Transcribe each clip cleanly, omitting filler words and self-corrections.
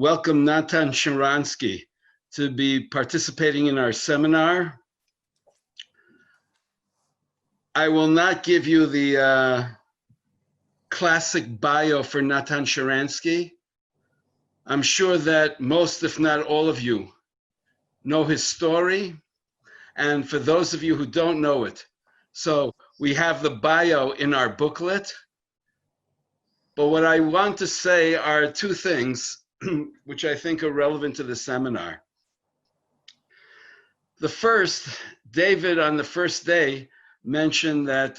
welcome Natan Sharansky to be participating in our seminar. I will not give you the classic bio for Natan Sharansky. I'm sure that most, if not all of you, know his story. And for those of you who don't know it, so we have the bio in our booklet. But what I want to say are two things which I think are relevant to the seminar. The first, David on the first day mentioned that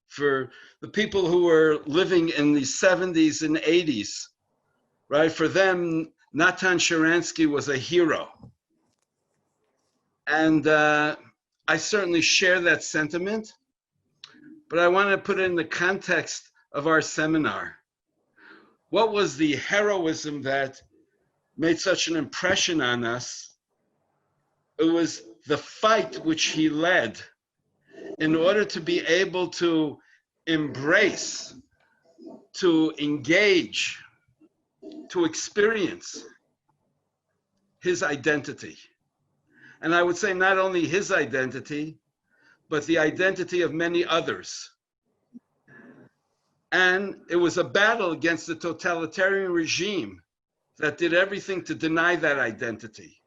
for the people who were living in the 70s and 80s, right, for them, Natan Sharansky was a hero. And I certainly share that sentiment, but I want to put it in the context of our seminar. What was the heroism that made such an impression on us? It was the fight which he led in order to be able to embrace, to engage, to experience his identity. And I would say not only his identity, but the identity of many others. And it was a battle against the totalitarian regime that did everything to deny that identity.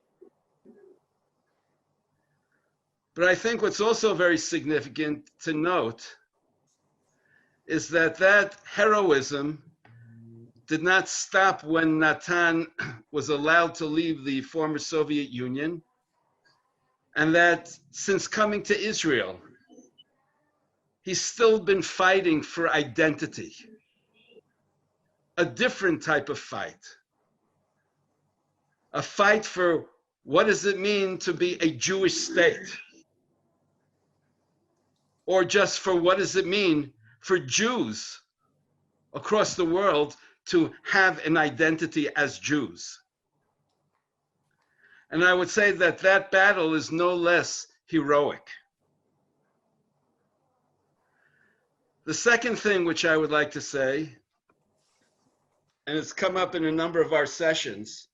But I think what's also very significant to note is that that heroism did not stop when Natan was allowed to leave the former Soviet Union, and that since coming to Israel, he's still been fighting for identity, a different type of fight, a fight for what does it mean to be a Jewish state, or just for what does it mean for Jews across the world to have an identity as Jews. And I would say that that battle is no less heroic. The second thing which I would like to say, and it's come up in a number of our sessions,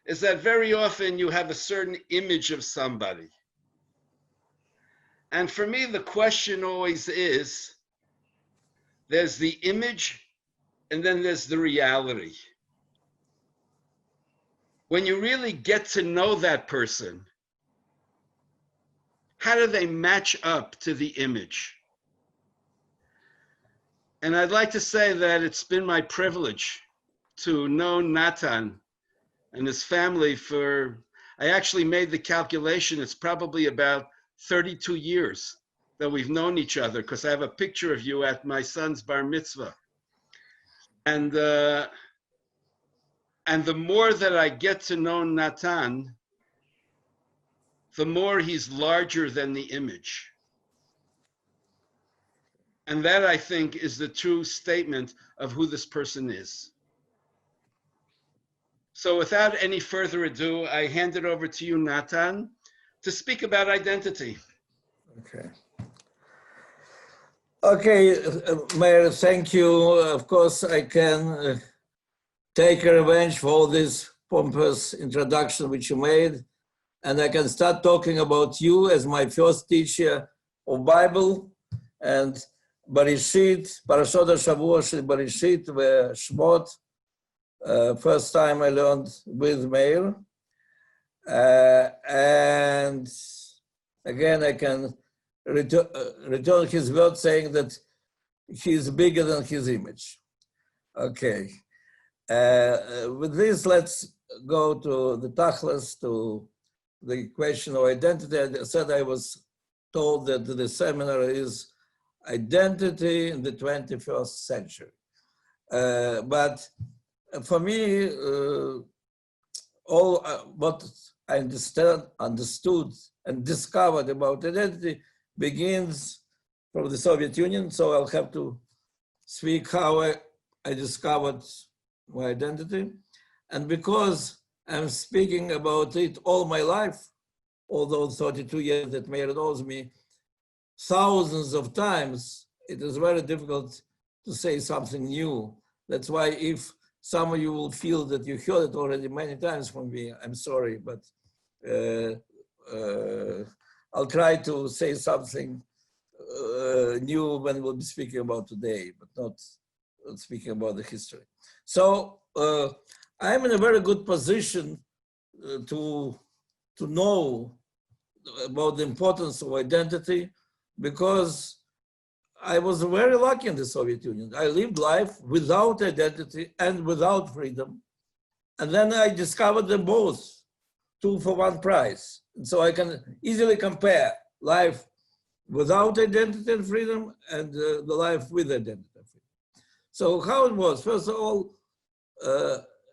is that very often you have a certain image of somebody. And for me, the question always is, there's the image and then there's the reality. When you really get to know that person, how do they match up to the image? And I'd like to say that it's been my privilege to know Natan and his family for, I actually made the calculation, it's probably about 32 years that we've known each other, because I have a picture of you at my son's bar mitzvah. And the more that I get to know Natan, the more he's larger than the image. And that, I think, is the true statement of who this person is. So without any further ado, I hand it over to you, Natan, to speak about identity. Okay, Mayor, thank you. Of course, I can take a revenge for all this pompous introduction which you made, and I can start talking about you as my first teacher of Bible, and Barishit, Parashot HaShavua Shel Barishit Shmot. First time I learned with Meir. And again, I can return his word saying that he's bigger than his image. Okay. With this, let's go to the tachlis, to the question of identity. I said I was told that the seminar is identity in the 21st century. But for me, all what I understood and discovered about identity begins from the Soviet Union. So I'll have to speak how I discovered my identity. And because I'm speaking about it all my life, although 32 years that Meir knows me, thousands of times, it is very difficult to say something new. That's why if some of you will feel that you heard it already many times from me. I'm sorry, but I'll try to say something new when we'll be speaking about today, but not speaking about the history. So I'm in a very good position to know about the importance of identity, because I was very lucky in the Soviet Union. I lived life without identity and without freedom. And then I discovered them both, 2 for 1 price. And so I can easily compare life without identity and freedom and the life with identity and freedom. So how it was, first of all,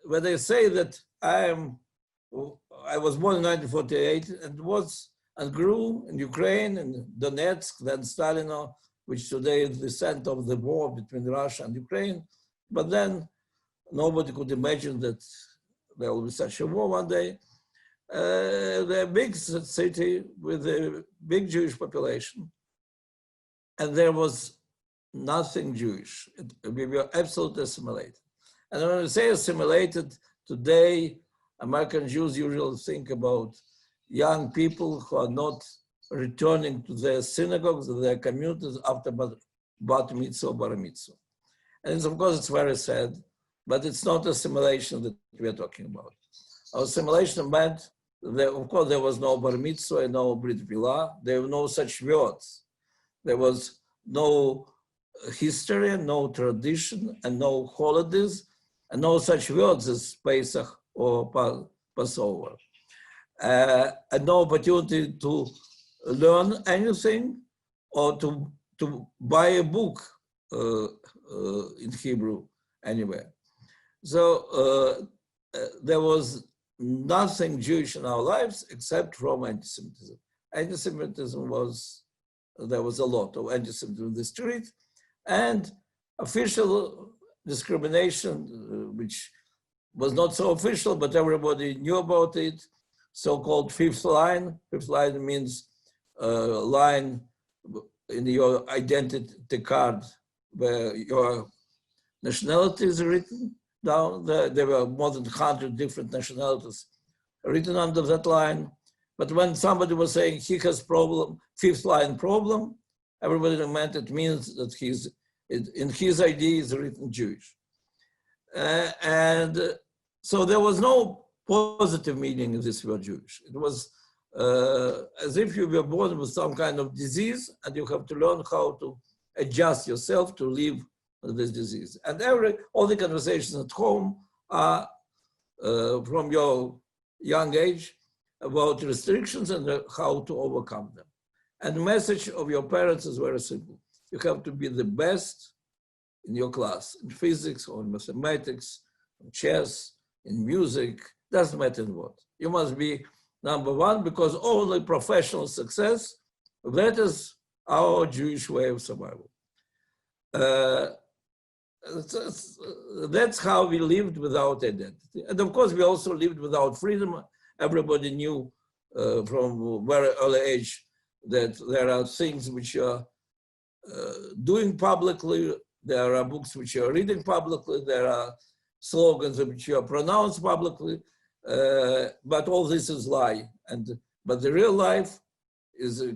when they say that I was born in 1948 and grew in Ukraine and Donetsk, then Stalino, which today is the center of the war between Russia and Ukraine. But then nobody could imagine that there will be such a war one day. The big city with a big Jewish population, and there was nothing Jewish. We were absolutely assimilated. And when we say assimilated, today, American Jews usually think about young people who are not returning to their synagogues, their communities after bat mitzvah or bar mitzvah. And of course, it's very sad, but it's not assimilation that we are talking about. Our assimilation meant that, of course, there was no bar mitzvah and no brit milah. There were no such words. There was no history, no tradition, and no holidays, and no such words as Pesach or Passover. And no opportunity to learn anything or to buy a book in Hebrew anywhere. So there was nothing Jewish in our lives except from anti-Semitism. Anti-Semitism there was a lot of anti-Semitism in the street, and official discrimination, which was not so official, but everybody knew about it, so-called fifth line. Fifth line means line in your identity card where your nationality is written down. There were more than 100 different nationalities written under that line. But when somebody was saying he has problem, fifth line problem, everybody meant it means that in his ID is written Jewish. And so there was no positive meaning of this word Jewish. It was as if you were born with some kind of disease and you have to learn how to adjust yourself to live with this disease. And all the conversations at home are from your young age about restrictions and how to overcome them. And the message of your parents is very simple. You have to be the best in your class, in physics or in mathematics, in chess, in music, doesn't matter in what. You must be number one, because only professional success, that is our Jewish way of survival. That's how we lived without identity. And of course, we also lived without freedom. Everybody knew from very early age that there are things which are doing publicly, there are books which are reading publicly, there are slogans which are pronounced publicly, but all this is lie. But the real life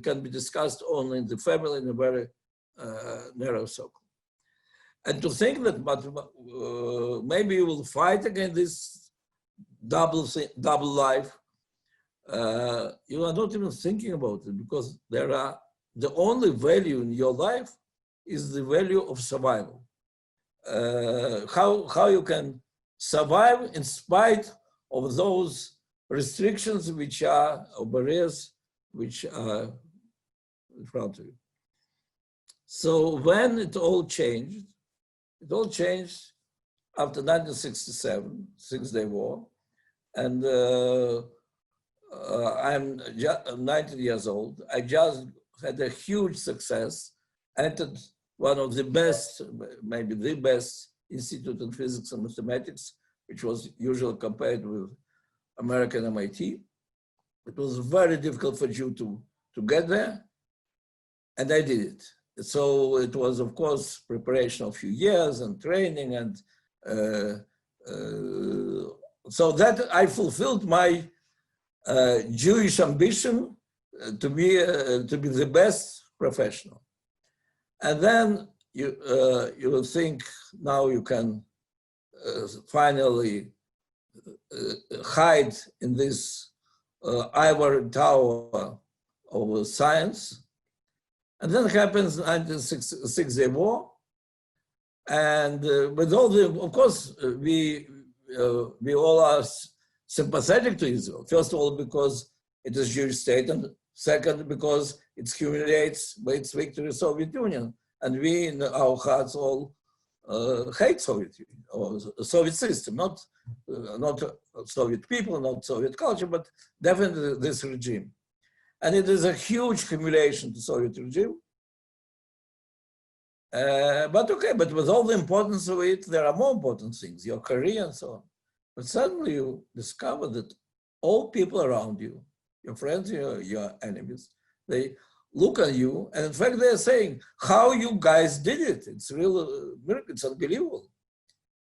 can be discussed only in the family in a very narrow circle. And to think that maybe you will fight against this double life, you are not even thinking about it, because the only value in your life is the value of survival. How you can survive in spite of those restrictions or barriers which are in front of you. So when it all changed after 1967, Six-Day War, and I'm 19 years old. I just had a huge success, entered one of the best, maybe the best institute in physics and mathematics, which was usually compared with American MIT. It was very difficult for you to get there, and I did it. So it was, of course, preparation of a few years and training and So that I fulfilled my Jewish ambition to be the best professional. And then you will think now you can finally hide in this ivory tower of science. And then happens 1960 war. And with all the, of course, we all are sympathetic to Israel. First of all, because it is a Jewish state, and second, because it humiliates by its victory the Soviet Union. And we, in our hearts, all hate Soviet Union, or Soviet system, not Soviet people, not Soviet culture, but definitely this regime. And it is a huge humiliation to Soviet regime. But okay, but with all the importance of it, there are more important things, your career and so on. But suddenly you discover that all people around you, your friends, your enemies, they look at you, and in fact they're saying, how you guys did it. It's real miracle, it's unbelievable.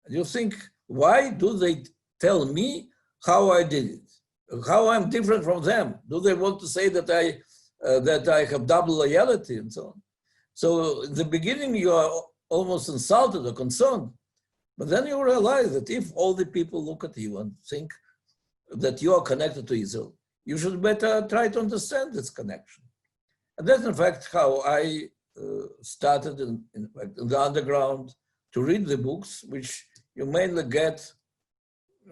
And you think, why do they tell me how I did it? How I'm different from them? Do they want to say that I have double loyalty and so on? So in the beginning, you are almost insulted or concerned, but then you realize that if all the people look at you and think that you are connected to Israel, you should better try to understand this connection. And that's in fact how I started in the underground to read the books, which you mainly get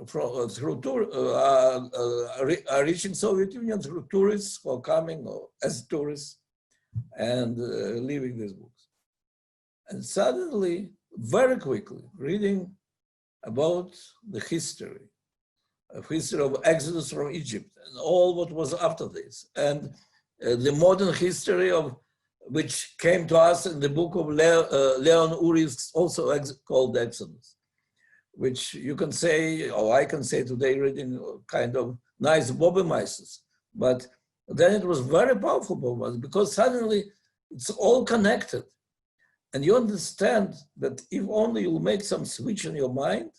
through reaching Soviet Union through tourists who are coming or as tourists and leaving these books. And suddenly, very quickly, reading about the history of Exodus from Egypt and all what was after this, and the modern history of which came to us in the book of Leon Uri's, also called Exodus, which you can say, or I can say today, reading kind of nice Bobby-Meises, but then it was very powerful because suddenly it's all connected. And you understand that if only you make some switch in your mind,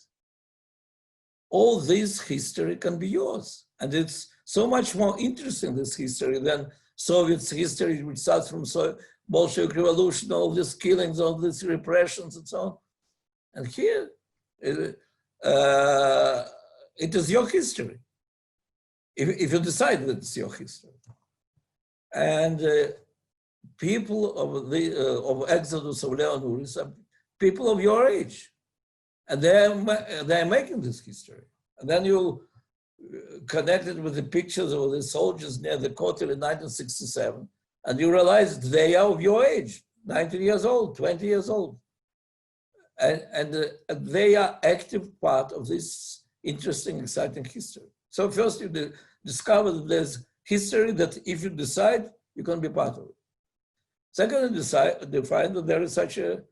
all this history can be yours. And it's so much more interesting, this history, than Soviet history, which starts from Bolshevik Revolution, all these killings, all these repressions and so on. And here, it is your history, if you decide that it's your history. And people of Exodus, of Leon Uris, are people of your age. And they're making this history. And then you connected with the pictures of the soldiers near the Kotel in 1967, and you realize they are of your age, 19 years old, 20 years old. And they are active part of this interesting, exciting history. So first you discover that there's history that if you decide, you can be part of it. Second, you find that there is such a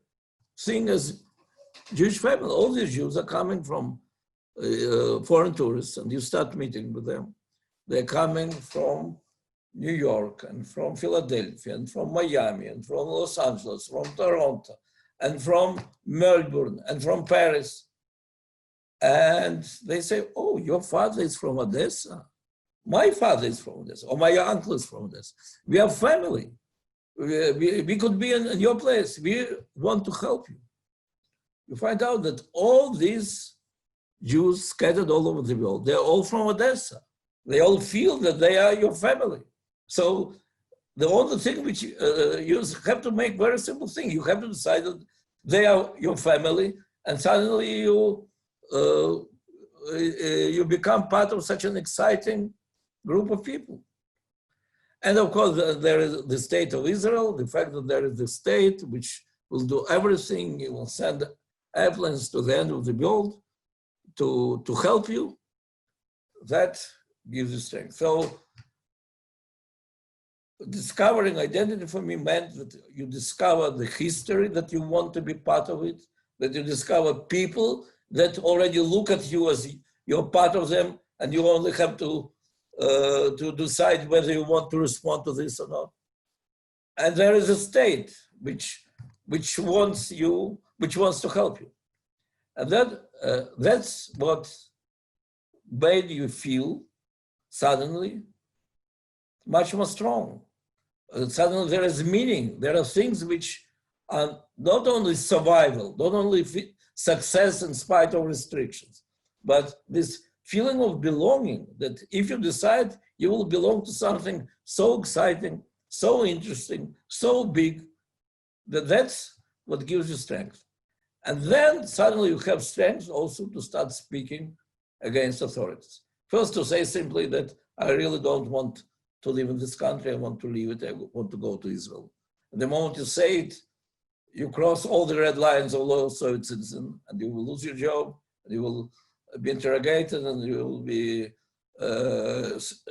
thing as Jewish family. All these Jews are coming from foreign tourists, and you start meeting with them. They're coming from New York, and from Philadelphia, and from Miami, and from Los Angeles, from Toronto, and from Melbourne, and from Paris. And they say, oh, your father is from Odessa. My father is from Odessa, or my uncle is from Odessa. We are family. We could be in your place. We want to help you. You find out that all these Jews scattered all over the world, they're all from Odessa. They all feel that they are your family. So the only thing which you have to make very simple thing. You have to decide that they are your family, and suddenly you become part of such an exciting group of people. And of course, there is the state of Israel, the fact that there is the state which will do everything. It will send airplanes to the end of the world to help you. That gives you strength. So discovering identity for me meant that you discover the history that you want to be part of it, that you discover people that already look at you as you're part of them, and you only have to decide whether you want to respond to this or not. And there is a state which wants to help you. And that that's what made you feel suddenly much more strong. Suddenly there is meaning. There are things which are not only survival, not only success in spite of restrictions, but this feeling of belonging, that if you decide you will belong to something so exciting, so interesting, so big, that's what gives you strength. And then suddenly you have strength also to start speaking against authorities. First, to say simply that I really don't want to live in this country, I want to leave it, I want to go to Israel. And the moment you say it, you cross all the red lines of loyal Soviet citizen, and you will lose your job, and you will be interrogated, and you will be,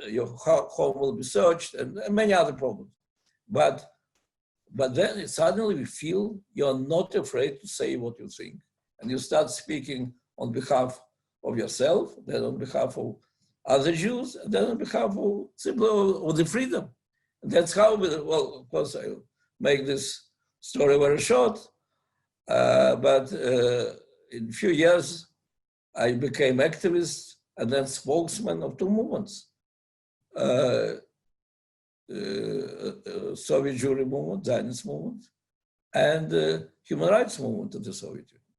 your home will be searched, and many other problems. But then suddenly you feel you're not afraid to say what you think. And you start speaking on behalf of yourself, then on behalf of other Jews, and then on behalf of simply of the freedom. And that's how, well, of course, I make this story very short, but in a few years, I became activist and then spokesman of two movements. Soviet Jewry movement, Zionist movement, and human rights movement of the Soviet Union.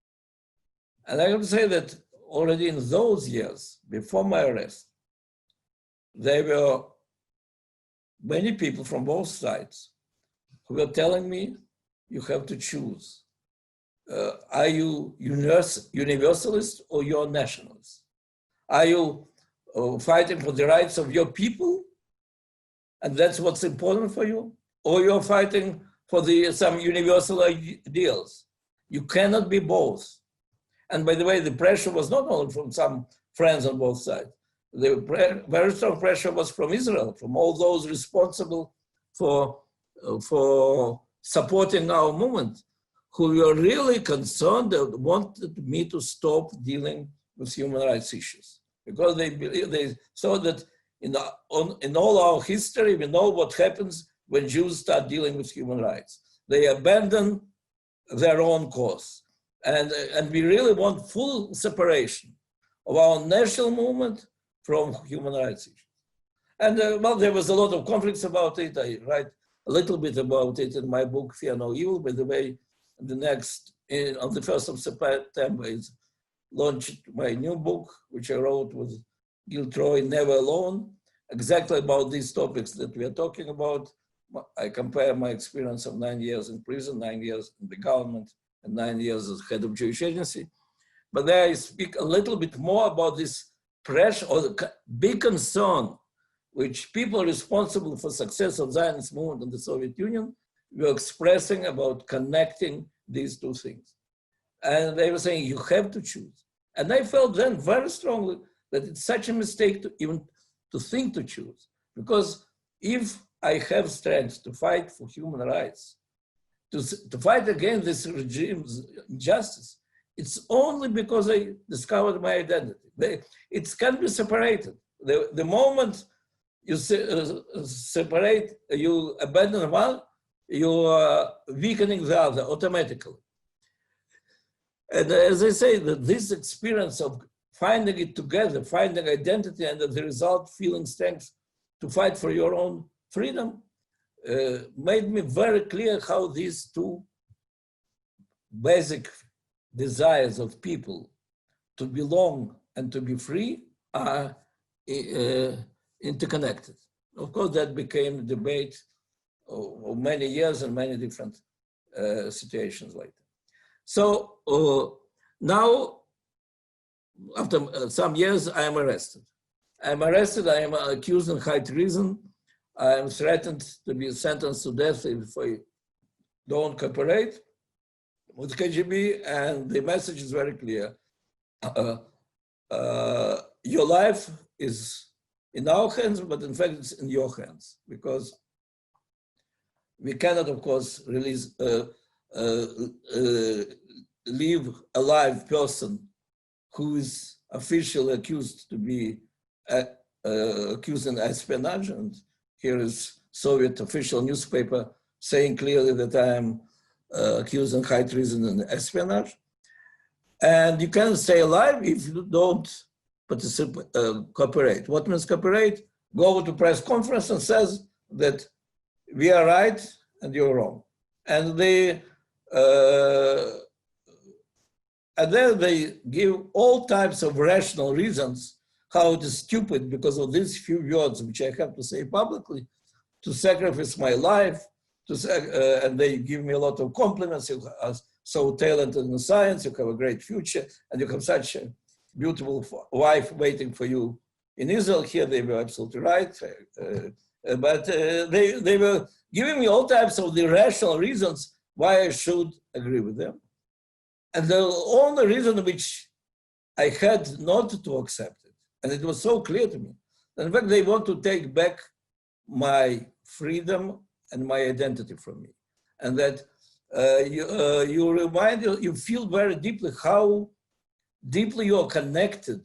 And I have to say that already in those years, before my arrest, there were many people from both sides who were telling me, you have to choose. Are you universalist or you're nationalist? Are you fighting for the rights of your people? And that's what's important for you? Or you're fighting for some universal ideals? You cannot be both. And by the way, the pressure was not only from some friends on both sides. The very strong pressure was from Israel, from all those responsible for supporting our movement, who were really concerned and wanted me to stop dealing with human rights issues. Because they saw that in all our history, we know what happens when Jews start dealing with human rights. They abandon their own cause. And we really want full separation of our national movement from human rights issues. And well, there was a lot of conflicts about it. I write a little bit about it in my book, Fear No Evil. By the way, on the 1st of September is launched my new book, which I wrote with Gil Troy, Never Alone, exactly about these topics that we are talking about. I compare my experience of 9 years in prison, 9 years in the government, and 9 years as head of Jewish agency. But there I speak a little bit more about this pressure or the big concern which people responsible for success of Zionist movement in the Soviet Union were expressing about connecting these two things. And they were saying, you have to choose. And I felt then very strongly that it's such a mistake to even to think to choose. Because if I have strength to fight for human rights, to fight against this regime's injustice, it's only because I discovered my identity. It can be separated. The moment you separate, you abandon one, you are weakening the other automatically. And as I say, that this experience of finding it together, finding identity, and as a result, feeling strength to fight for your own freedom, made me very clear how these two basic desires of people to belong and to be free are interconnected. Of course, that became a debate of many years and many different situations later. So now, after some years, I am arrested. I am accused in high treason. I am threatened to be sentenced to death if I don't cooperate with KGB, and the message is very clear. Your life is in our hands, but in fact it's in your hands, because we cannot, of course, release, leave a live person who is officially accused to be accused in espionage. And here is Soviet official newspaper saying clearly that I am accused in high treason and espionage. And you can't stay alive if you don't participate, cooperate. What means cooperate? Go to press conference and says that we are right and you're wrong. And then they give all types of rational reasons how it is stupid because of these few words, which I have to say publicly, to sacrifice my life, and they give me a lot of compliments. You are so talented in science, you have a great future, and you have such a beautiful wife waiting for you in Israel. Here they were absolutely right. But they were giving me all types of the rational reasons why I should agree with them. And the only reason which I had not to accept it, and it was so clear to me, that in fact they want to take back my freedom and my identity from me. And that you feel very deeply how deeply you are connected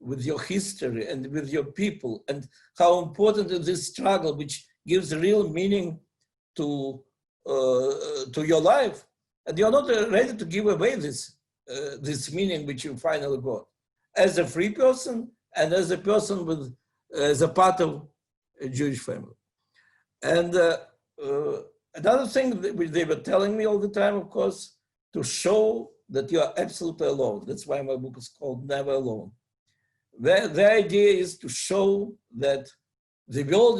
with your history and with your people, and how important is this struggle, which gives real meaning to your life. And you're not ready to give away this meaning which you finally got as a free person and as a person as a part of a Jewish family. And another thing which they were telling me all the time, of course, to show that you are absolutely alone. That's why my book is called Never Alone. The idea is to show that the world,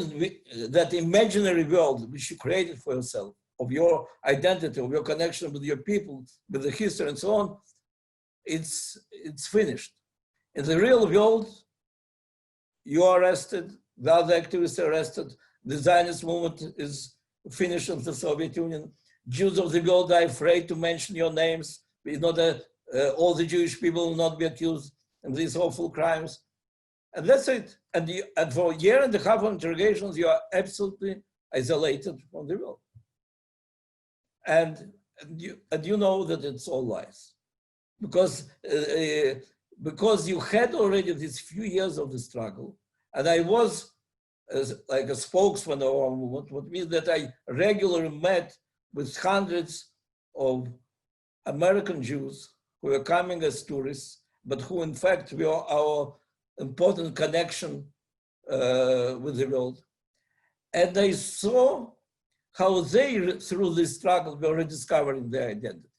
that imaginary world which you created for yourself, of your identity, of your connection with your people, with the history and so on, it's finished. In the real world, you are arrested, the other activists are arrested, the Zionist movement is finished in the Soviet Union. Jews of the world are afraid to mention your names, in order all the Jewish people will not be accused of these awful crimes. And that's it. And for a year and a half of interrogations, you are absolutely isolated from the world. And you know that it's all lies. Because you had already these few years of the struggle, and I was like a spokesman of our movement, what means that I regularly met with hundreds of American Jews who were coming as tourists, but who in fact were our important connection with the world. And I saw how they, through this struggle, were rediscovering their identity.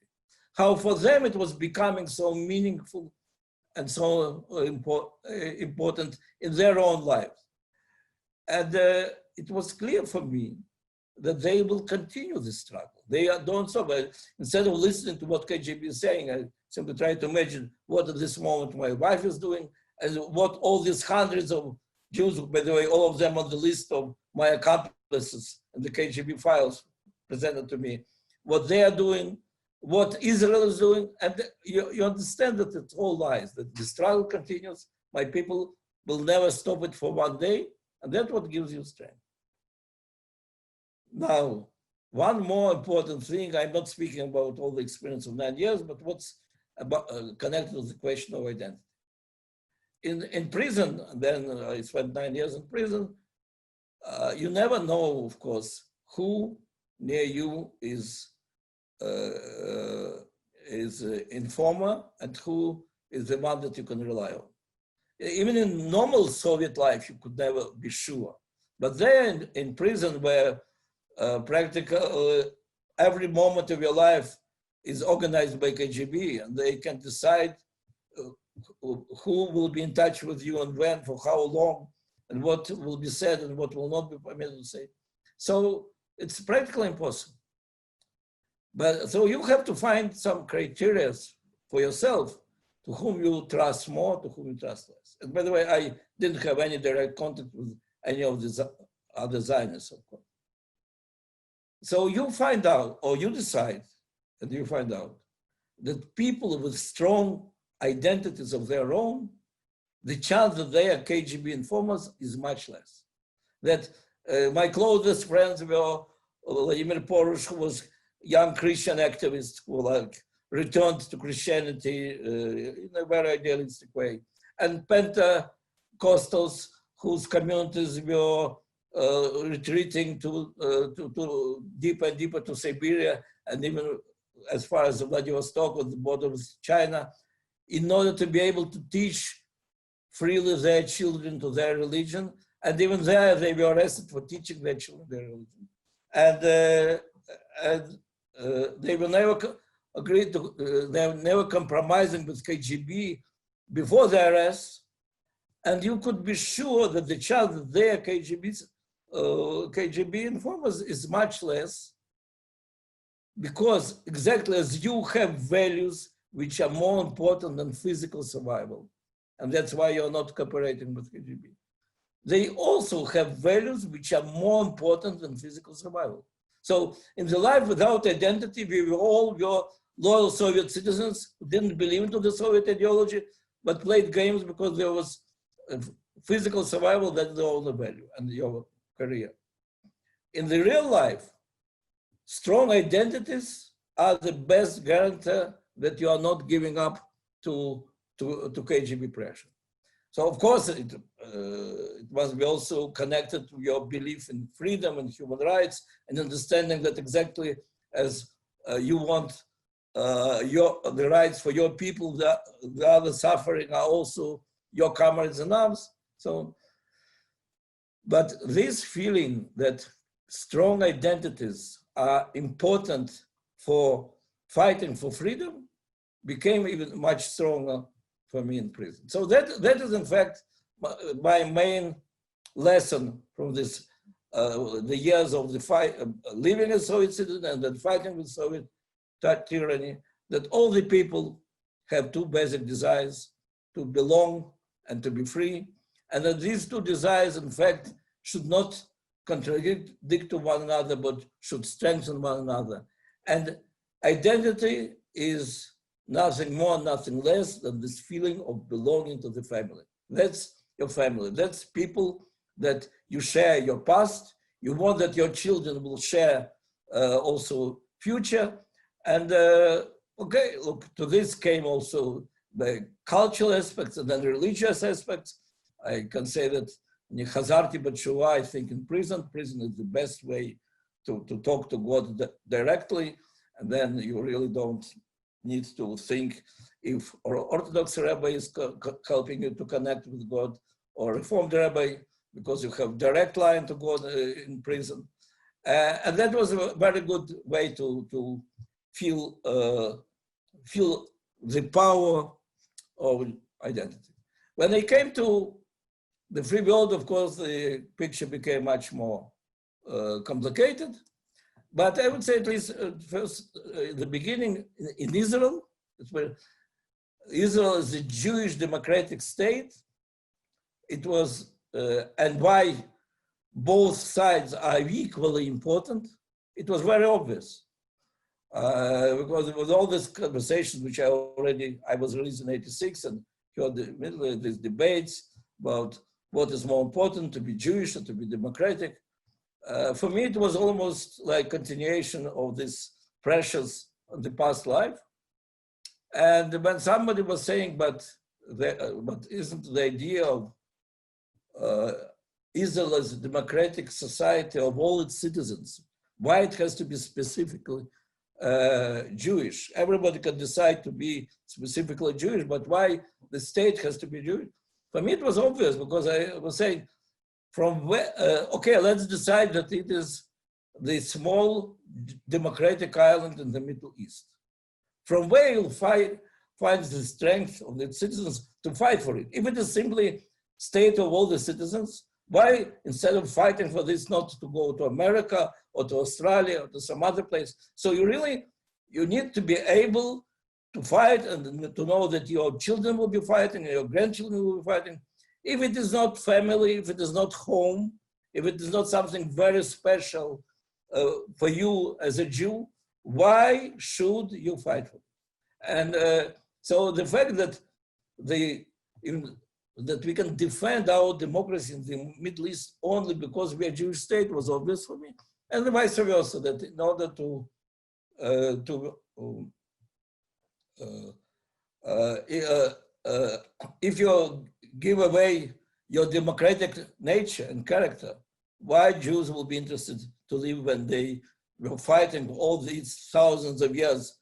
How for them it was becoming so meaningful and so important in their own lives. And it was clear for me that they will continue this struggle. They don't stop. Instead of listening to what KGB is saying, I simply try to imagine what at this moment my wife is doing, and what all these hundreds of Jews, by the way, all of them on the list of my accomplices in the KGB files presented to me, what they are doing, what Israel is doing, and you understand that it's all lies, that the struggle continues, my people will never stop it for one day, and that's what gives you strength. Now, one more important thing, I'm not speaking about all the experience of 9 years, but what's about, connected to the question of identity. In prison, then I spent 9 years in prison, you never know, of course, who near you is informer and who is the one that you can rely on. Even in normal Soviet life, you could never be sure. But there in prison, where practically every moment of your life is organized by KGB, and they can decide who will be in touch with you and when, for how long, and what will be said and what will not be permitted to say. So it's practically impossible. But so you have to find some criteria for yourself to whom you trust more, to whom you trust less. And by the way, I didn't have any direct contact with any of these other Zionists, of course. So you find out, or you decide, and you find out that people with strong identities of their own, the chance that they are KGB informers is much less. That my closest friends were Vladimir Porush, who was young Christian activist who returned to Christianity in a very idealistic way, and Pentecostals whose communities were retreating to deeper and deeper to Siberia, and even as far as Vladivostok on the border with China. in order to be able to teach freely their children to their religion. And even there, they were arrested for teaching their children their religion. And they were never agreed to, they were never compromising with KGB before the arrest. And you could be sure that the chance that their KGB informers is much less, because exactly as you have values which are more important than physical survival, and that's why you're not cooperating with KGB. They also have values which are more important than physical survival. So in the life without identity, we were all your loyal Soviet citizens who didn't believe into the Soviet ideology, but played games because there was physical survival, that's the only value, and your career. In the real life, strong identities are the best guarantee that you are not giving up to KGB pressure. So of course, it must be also connected to your belief in freedom and human rights, and understanding that exactly as you want the rights for your people, the other suffering are also your comrades in arms. So, but this feeling that strong identities are important for fighting for freedom became even much stronger for me in prison. So that is in fact my main lesson from this, the years of the fight, living as Soviet citizen and then fighting with Soviet tyranny, that all the people have two basic desires: to belong and to be free, and that these two desires in fact should not contradict to one another, but should strengthen one another. And identity is nothing more, nothing less than this feeling of belonging to the family. That's your family. That's people that you share your past. You want that your children will share also future. And okay, look, to this came also the cultural aspects and then religious aspects. I can say that Hazarti Batshuva, I think in prison is the best way to talk to God directly. And then you really don't need to think if an Orthodox rabbi is helping you to connect with God, or Reformed rabbi, because you have direct line to God in prison. And that was a very good way to feel the power of identity. When I came to the free world, of course, the picture became much more complicated. But I would say at least first, the beginning in Israel, Israel is a Jewish democratic state. It was, and why both sides are equally important, it was very obvious. Because with all these conversations, which I was released in '86 and heard the middle of these debates about what is more important, to be Jewish or to be democratic. For me, it was almost like continuation of this pressures of the past life. And when somebody was saying, but isn't the idea of Israel as a democratic society of all its citizens, why it has to be specifically Jewish? Everybody can decide to be specifically Jewish, but why the state has to be Jewish? For me, it was obvious, because I was saying, from where, okay, let's decide that it is the small democratic island in the Middle East. From where you'll find the strength of the citizens to fight for it. If it is simply state of all the citizens, why, instead of fighting for this, not to go to America or to Australia or to some other place? So you need to be able to fight and to know that your children will be fighting and your grandchildren will be fighting. If it is not family, if it is not home, if it is not something very special for you as a Jew, why should you fight for it? And so the fact that that we can defend our democracy in the Middle East only because we are a Jewish state was obvious for me, and vice versa, that in order if you give away your democratic nature and character, why Jews will be interested to live when they were fighting all these thousands of years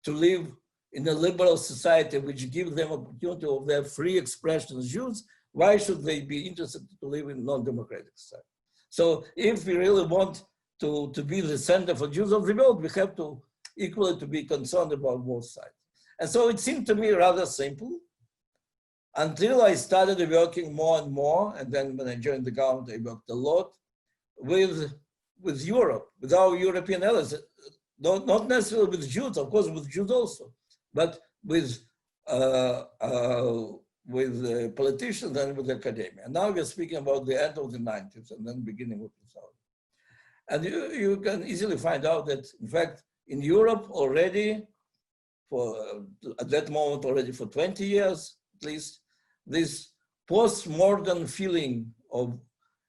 to live in a liberal society which gives them opportunity of their free expression as Jews, why should they be interested to live in non-democratic society? So if we really want to be the center for Jews of the world, we have to equally to be concerned about both sides. And so it seemed to me rather simple until I started working more and more. And then when I joined the government, I worked a lot with Europe, with our European allies, not necessarily with Jews, of course, with Jews also, but with politicians and with academia. And now we're speaking about the end of the 90s and then beginning of 2000. And you can easily find out that, in fact, in Europe already, at that moment already for 20 years at least, this postmodern feeling of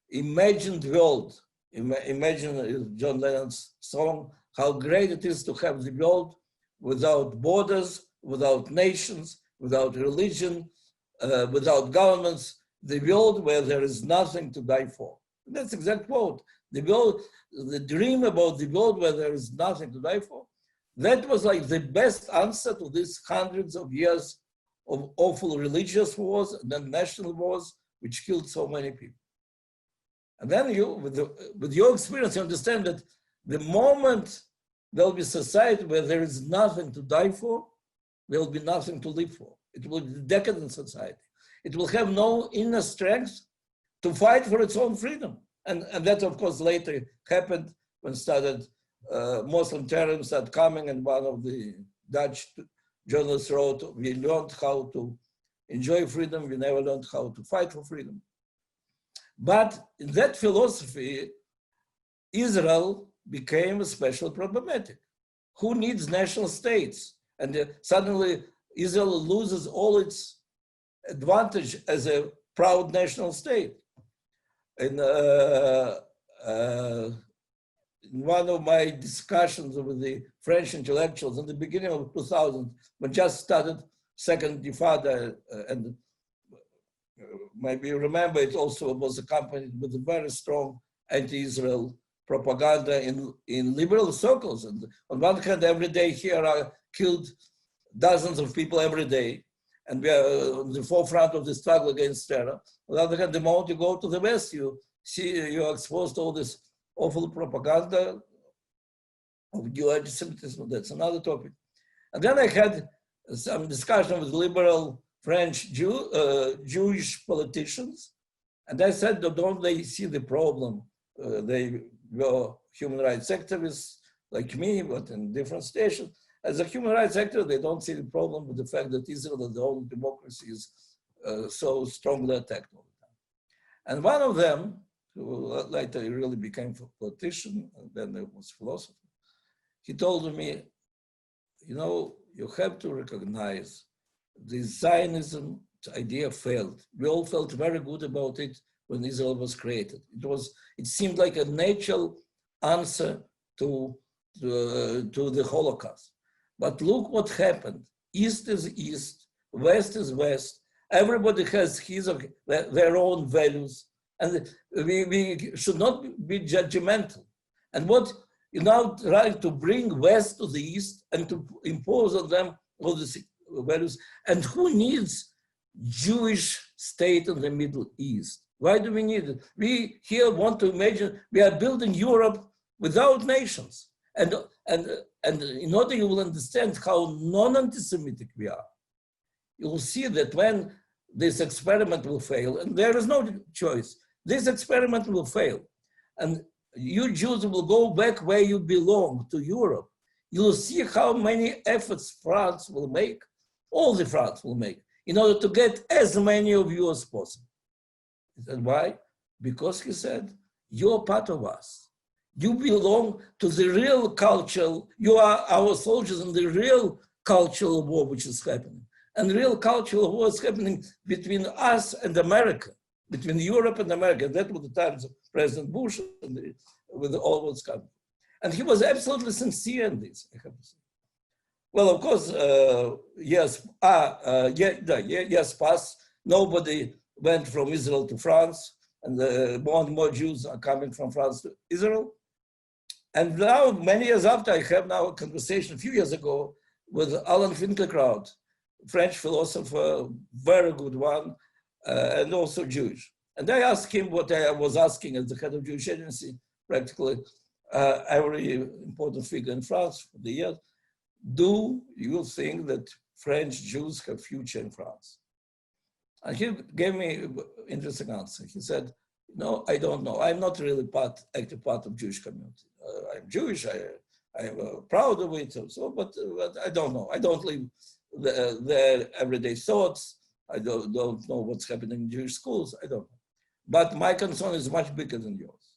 imagined world, imagine John Lennon's song, how great it is to have the world without borders, without nations, without religion, without governments, the world where there is nothing to die for. And that's the exact quote. The dream about the world where there is nothing to die for, that was like the best answer to these hundreds of years of awful religious wars and then national wars, which killed so many people. And then you, with your experience, you understand that the moment there'll be a society where there is nothing to die for, there will be nothing to live for. It will be a decadent society. It will have no inner strength to fight for its own freedom. And that, of course, later happened when Muslim terrorism started coming, and one of the Dutch journalists wrote, we learned how to enjoy freedom, we never learned how to fight for freedom. But in that philosophy, Israel became especially problematic. Who needs national states? And suddenly Israel loses all its advantage as a proud national state. In one of my discussions with the French intellectuals in the beginning of 2000, when just started Second Intifada, and maybe you remember it also was accompanied with a very strong anti-Israel propaganda in liberal circles. And on one hand, every day here are killed dozens of people every day, and we are on the forefront of the struggle against terror. On the other hand, the moment you go to the West, you see you are exposed to all this awful propaganda of new anti-Semitism. That's another topic. And then I had some discussion with liberal French Jewish politicians, and I said, don't they see the problem? They were human rights activists like me, but in different stations. As a human rights actor, they don't see the problem with the fact that Israel is the only democracy is so strongly attacked all the time. And one of them, who later really became a politician, and then it was philosopher, he told me, you know, you have to recognize the Zionism idea failed. We all felt very good about it when Israel was created. It seemed like a natural answer to the Holocaust. But look what happened. East is East, West is West. Everybody has their own values, and we should not be judgmental. And what you're now trying to bring West to the East and to impose on them all these values. And who needs Jewish state in the Middle East? Why do we need it? We here want to imagine we are building Europe without nations. And in order you will understand how non-anti-Semitic we are, you will see that when this experiment will fail, and there is no choice, this experiment will fail. And you Jews will go back where you belong, to Europe. You will see how many efforts France will make, all the France will make, in order to get as many of you as possible. And why? Because he said, you're part of us. You belong to the real culture. You are our soldiers in the real cultural war which is happening. And the real cultural war is happening between us and America, between Europe and America. That was the times of President Bush and with all what's coming. And he was absolutely sincere in this, I have to say. Well, of course, years passed. Nobody went from Israel to France, and more and more Jews are coming from France to Israel. And now, many years after, I have now a conversation a few years ago with Alan Finkielkraut, French philosopher, very good one, and also Jewish. And I asked him what I was asking as the head of Jewish agency, practically every important figure in France for the year. Do you think that French Jews have future in France? And he gave me an interesting answer. He said, no, I don't know. I'm not really active part of Jewish community. I'm Jewish, I'm proud of it, but I don't know. I don't live their everyday thoughts. I don't know what's happening in Jewish schools. I don't know. But my concern is much bigger than yours.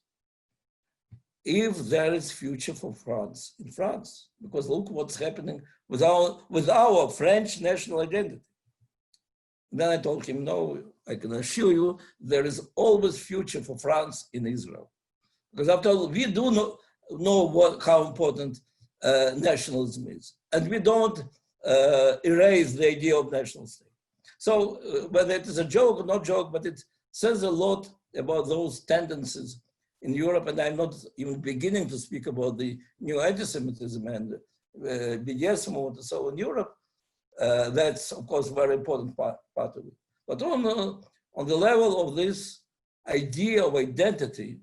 If there is future for France in France, because look what's happening with our French national identity. Then I told him, no, I can assure you there is always future for France in Israel. Because after all, we do know how important nationalism is. And we don't erase the idea of national state. So whether it is a joke or not joke, but it says a lot about those tendencies in Europe. And I'm not even beginning to speak about the new anti-Semitism and BDS movement. So in Europe, that's of course a very important part of it. But on the level of this idea of identity,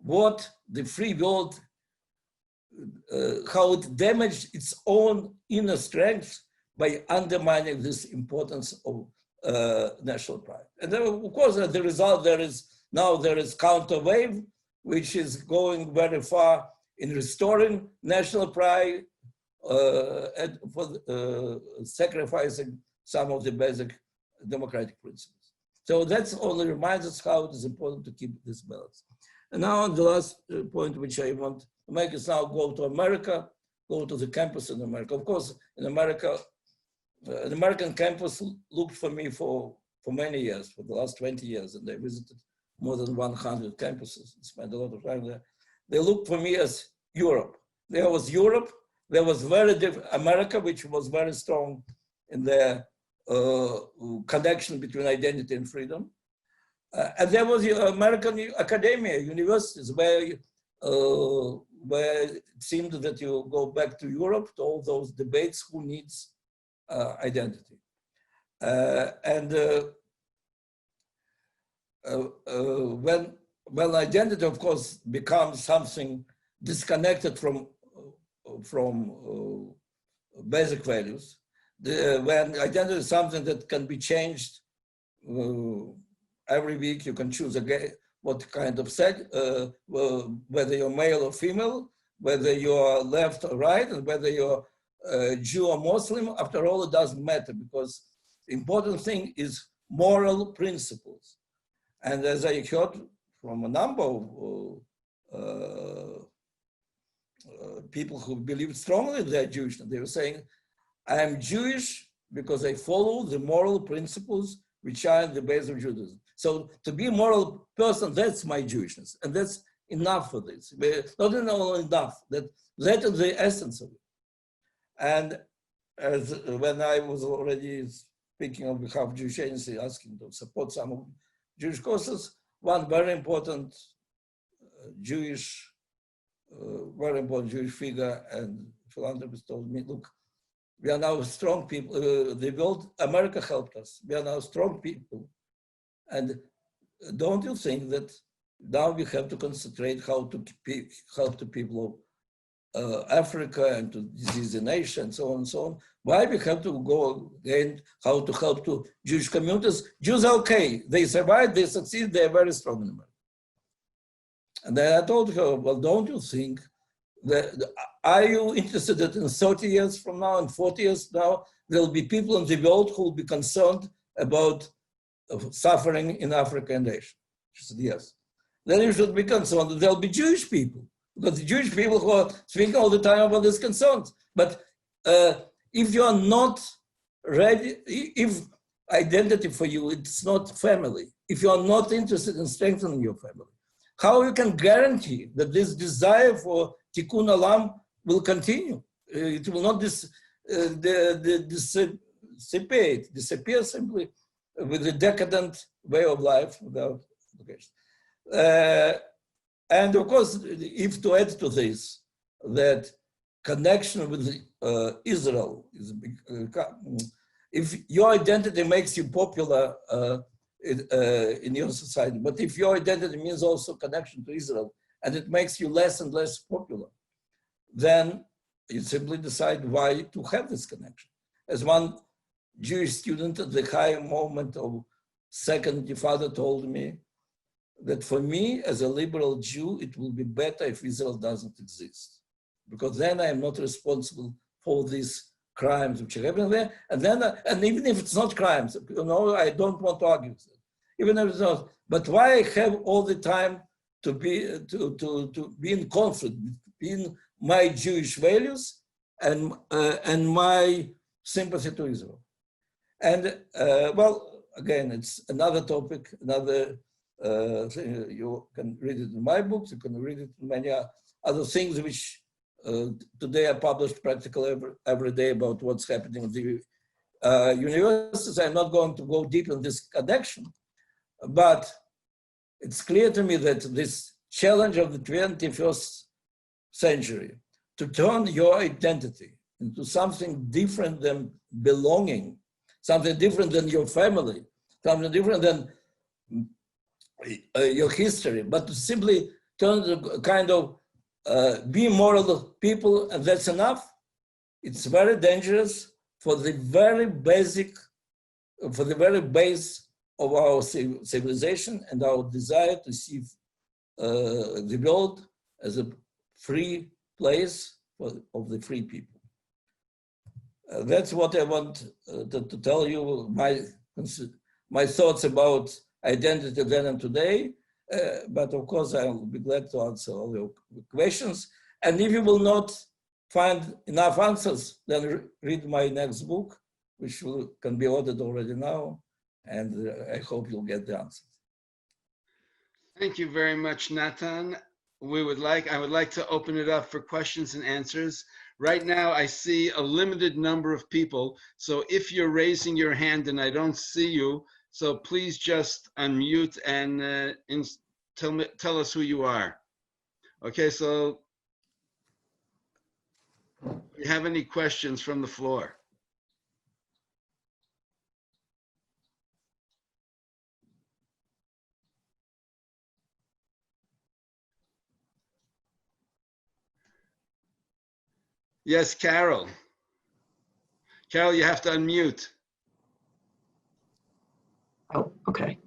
what the free world, how it damaged its own inner strength by undermining this importance of national pride. And then, of course, as a result, there is counterwave, which is going very far in restoring national pride and for sacrificing some of the basic democratic principles. So that's only reminds us how it is important to keep this balance. And now the last point which I want to make is now go to America, go to the campus in America. Of course, in America, the American campus looked for me for many years, for the last 20 years, and I visited more than 100 campuses, spent a lot of time there. They looked for me as Europe. There was Europe, there was very different America, which was very strong in their connection between identity and freedom. And there was American academia, universities, where it seemed that you go back to Europe, to all those debates, who needs identity. When identity, of course, becomes something disconnected from basic values, when identity is something that can be changed every week, you can choose again what kind of sex, whether you're male or female, whether you're left or right, and whether you're Jew or Muslim. After all, it doesn't matter, because the important thing is moral principles. And as I heard from a number of people who believed strongly in their Jewishness, they were saying, I am Jewish because I follow the moral principles which are in the base of Judaism. So to be a moral person, that's my Jewishness. And that's enough for this. Not only enough, that is the essence of it. And when I was already speaking on behalf of Jewish Agency, asking to support some of Jewish causes, one very important Jewish figure and philanthropist told me, look, we are now strong people. The world, America helped us. We are now strong people. And don't you think that now we have to concentrate how to help the people of Africa and to disease the nation and so on and so on? Why we have to go again, how to help to Jewish communities? Jews are okay. They survive, they succeed, they are very strong in America. And then I told her, well, don't you think that, are you interested that in 30 years from now and 40 years now, there will be people in the world who will be concerned about suffering in Africa and Asia? She said, yes. Then you should be concerned that there will be Jewish people, because the Jewish people who are speaking all the time about these concerns. But if you are not ready, if identity for you, it's not family, if you are not interested in strengthening your family, how you can guarantee that this desire for tikkun olam will continue? It will not disappear simply with a decadent way of life without education. And of course, if to add to this, that connection with Israel. If your identity makes you popular in your society, but if your identity means also connection to Israel, and it makes you less and less popular, then you simply decide why to have this connection. As one Jewish student at the high moment of Second Intifada told me, that for me, as a liberal Jew, it will be better if Israel doesn't exist, because then I am not responsible for these crimes which are happening there. And then, and even if it's not crimes, I don't want to argue with it. Even if it's not, but why I have all the time to be in conflict between my Jewish values and my sympathy to Israel. And well, again, it's another topic, another thing. You can read it in my books, you can read it in many other things which today are published practically every day about what's happening in the universities. I'm not going to go deep in this connection, but it's clear to me that this challenge of the 21st century to turn your identity into something different than belonging, something different than your family, something different than your history, but to simply turn to kind of be moral people, and that's enough. It's very dangerous for the very basic, for the very base of our civilization and our desire to see the world as a free place of the free people. That's what I want to tell you, my thoughts about identity then and today. But of course, I will be glad to answer all your questions. And if you will not find enough answers, then read my next book, which can be ordered already now. And I hope you'll get the answers. Thank you very much, Natan. I would like to open it up for questions and answers. Right now, I see a limited number of people. So if you're raising your hand and I don't see you, so please just unmute and tell us who you are. Okay, so do you have any questions from the floor? Yes, Carol. Carol, you have to unmute. Oh, okay.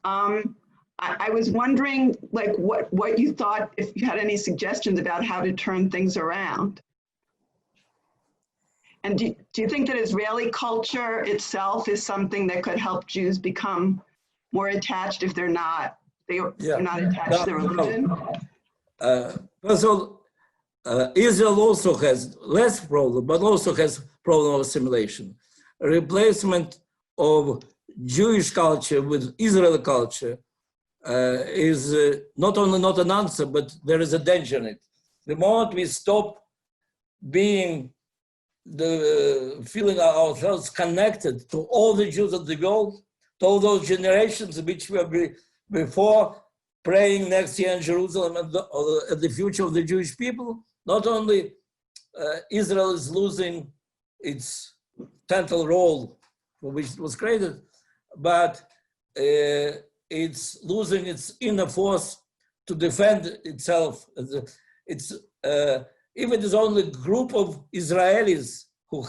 I was wondering, like, what you thought, if you had any suggestions about how to turn things around. And do you think that Israeli culture itself is something that could help Jews become more attached if they're not attached to their religion? First of all, Israel also has less problem, but also has problem of assimilation. A replacement of Jewish culture with Israeli culture is not only not an answer, but there is a danger in it. The moment we stop being feeling ourselves connected to all the Jews of the world, to all those generations which were before praying next year in Jerusalem at the future of the Jewish people, not only Israel is losing its central role for which it was created, but it's losing its inner force to defend itself. It's if it is only a group of Israelis who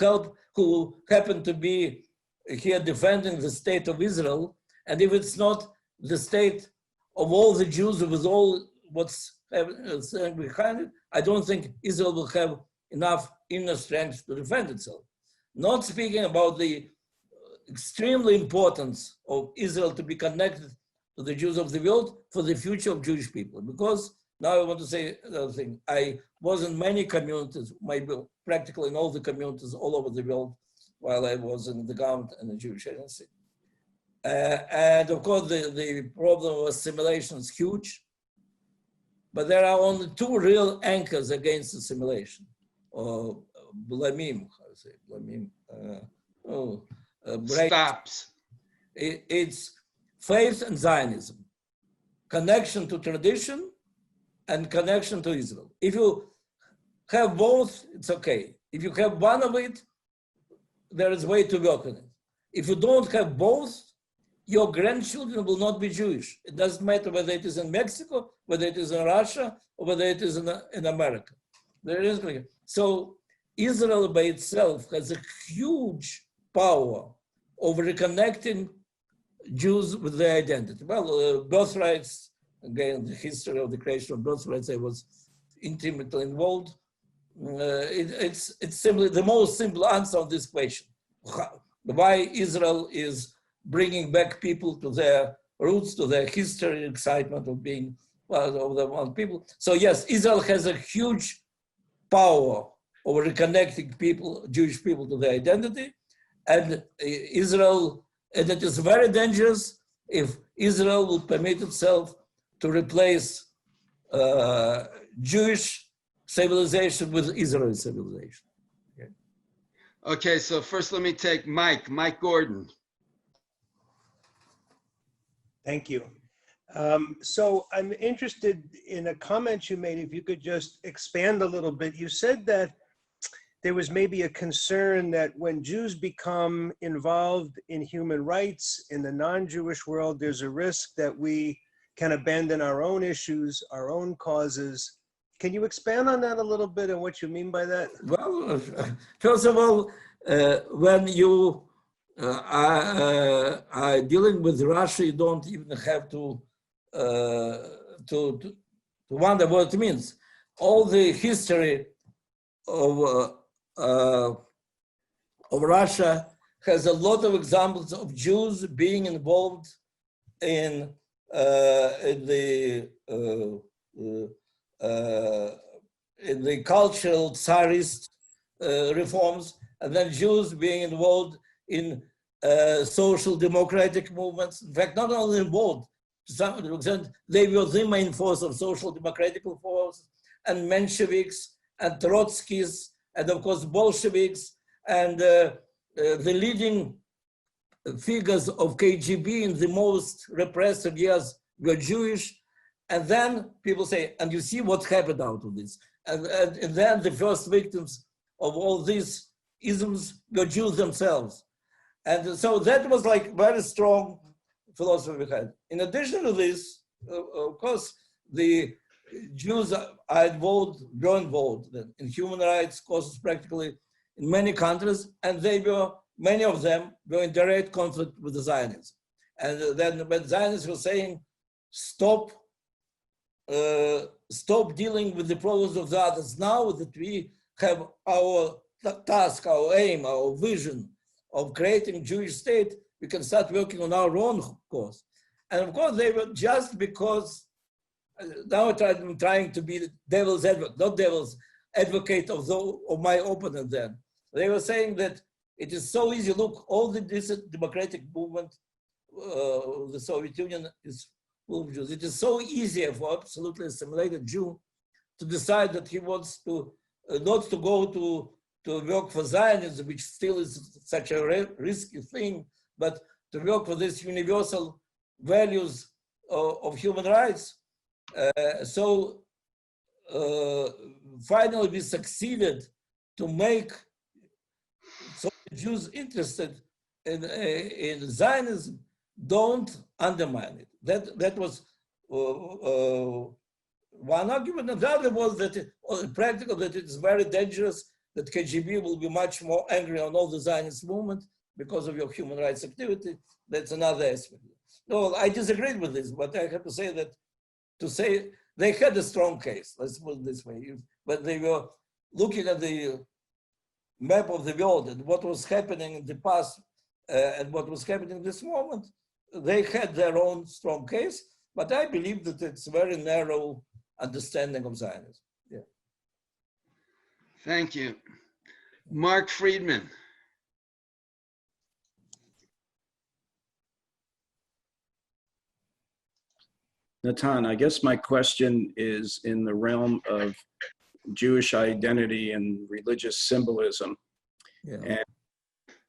happen to be here defending the state of Israel, and if it's not the state of all the Jews with all what's behind it, I don't think Israel will have enough inner strength to defend itself. Not speaking about the extremely importance of Israel to be connected to the Jews of the world for the future of Jewish people. Because now I want to say another thing. I was in many communities, maybe practically in all the communities all over the world while I was in the government and the Jewish agency. And of course, the problem of assimilation is huge, but there are only two real anchors against assimilation, or blamim, how to say, blamim, Stops. It's faith and Zionism, connection to tradition and connection to Israel. If you have both, it's okay. If you have one of it, there is a way to work on it. If you don't have both, your grandchildren will not be Jewish. It doesn't matter whether it is in Mexico, whether it is in Russia, or whether it is in America. So Israel by itself has a huge power over reconnecting Jews with their identity. Well, birthrights, again, the history of the creation of birthrights, I was intimately involved. It's simply the most simple answer of this question. Why Israel is bringing back people to their roots, to their history, excitement of being part of the one people. So yes, Israel has a huge power over reconnecting people, Jewish people, to their identity. And Israel, and it is very dangerous if Israel will permit itself to replace Jewish civilization with Israeli civilization. Okay, so first let me take Mike Gordon. Thank you. So I'm interested in a comment you made, if you could just expand a little bit. You said that there was maybe a concern that when Jews become involved in human rights in the non-Jewish world, there's a risk that we can abandon our own issues, our own causes. Can you expand on that a little bit and what you mean by that? Well, first of all, when you are dealing with Russia, you don't even have to wonder what it means. All the history of Russia has a lot of examples of Jews being involved in the cultural Tsarist reforms, and then Jews being involved in social democratic movements. In fact, not only involved, to some extent, they were the main force of social democratic force, and Mensheviks, and Trotskys, and of course Bolsheviks, and the leading figures of KGB in the most repressive years were Jewish. And then people say, and you see what happened out of this. And then the first victims of all these isms were Jews themselves. And so that was like very strong philosophy behind. In addition to this, of course, the Jews are involved, were involved in human rights causes practically in many countries, and many of them were in direct conflict with the Zionists. And then when Zionists were saying, stop dealing with the problems of the others now that we have our task, our aim, our vision of creating Jewish state, we can start working on our own cause. And of course, they were just because, now I'm trying to be the devil's advocate, not devil's advocate of my opponent then. They were saying that it is so easy, look, all this democratic movement, the Soviet Union is full of Jews. It is so easy for absolutely assimilated Jew to decide that he wants to, not to go to work for Zionism, which still is such a risky thing, but to work for these universal values of human rights. So finally we succeeded to make so Jews interested in Zionism. Don't undermine it. That was one argument. And the other was that practical, that it is very dangerous, that KGB will be much more angry on all the Zionist movement because of your human rights activity. That's another aspect. No, I disagreed with this, but I have to say that they had a strong case, let's put it this way. But they were looking at the map of the world and what was happening in the past and what was happening in this moment. They had their own strong case, but I believe that it's a very narrow understanding of Zionism. Yeah. Thank you. Mark Friedman. Natan, I guess my question is in the realm of Jewish identity and religious symbolism. Yeah. And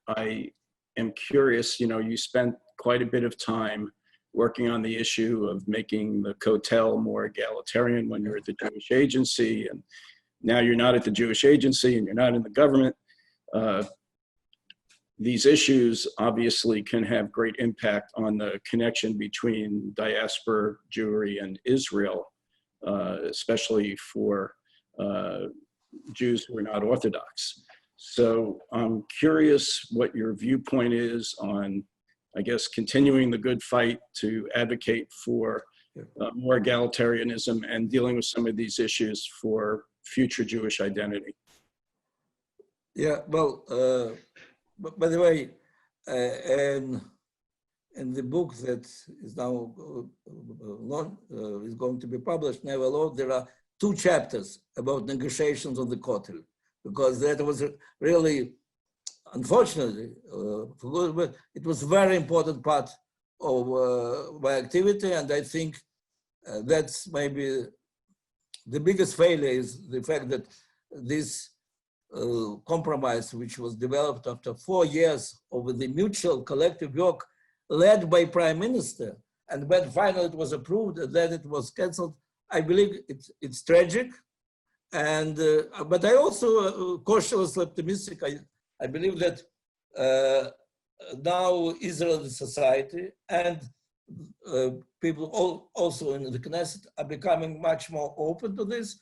I am curious, you spent quite a bit of time working on the issue of making the Kotel more egalitarian when you're at the Jewish Agency, and now you're not at the Jewish Agency and you're not in the government. These issues obviously can have great impact on the connection between diaspora Jewry and Israel, especially for Jews who are not Orthodox. So I'm curious what your viewpoint is on, I guess, continuing the good fight to advocate for more egalitarianism and dealing with some of these issues for future Jewish identity. Yeah, well, by the way, in the book that is now is going to be published, Never Alone, there are 2 chapters about negotiations on the Kotel, because that was really, unfortunately, it was a very important part of my activity, and I think that's maybe the biggest failure is the fact that this compromise, which was developed after 4 years over the mutual collective work led by Prime Minister, and when finally it was approved and then it was cancelled, I believe it's tragic. And but I also cautiously optimistic. I believe that now Israeli society and people also in the Knesset are becoming much more open to this.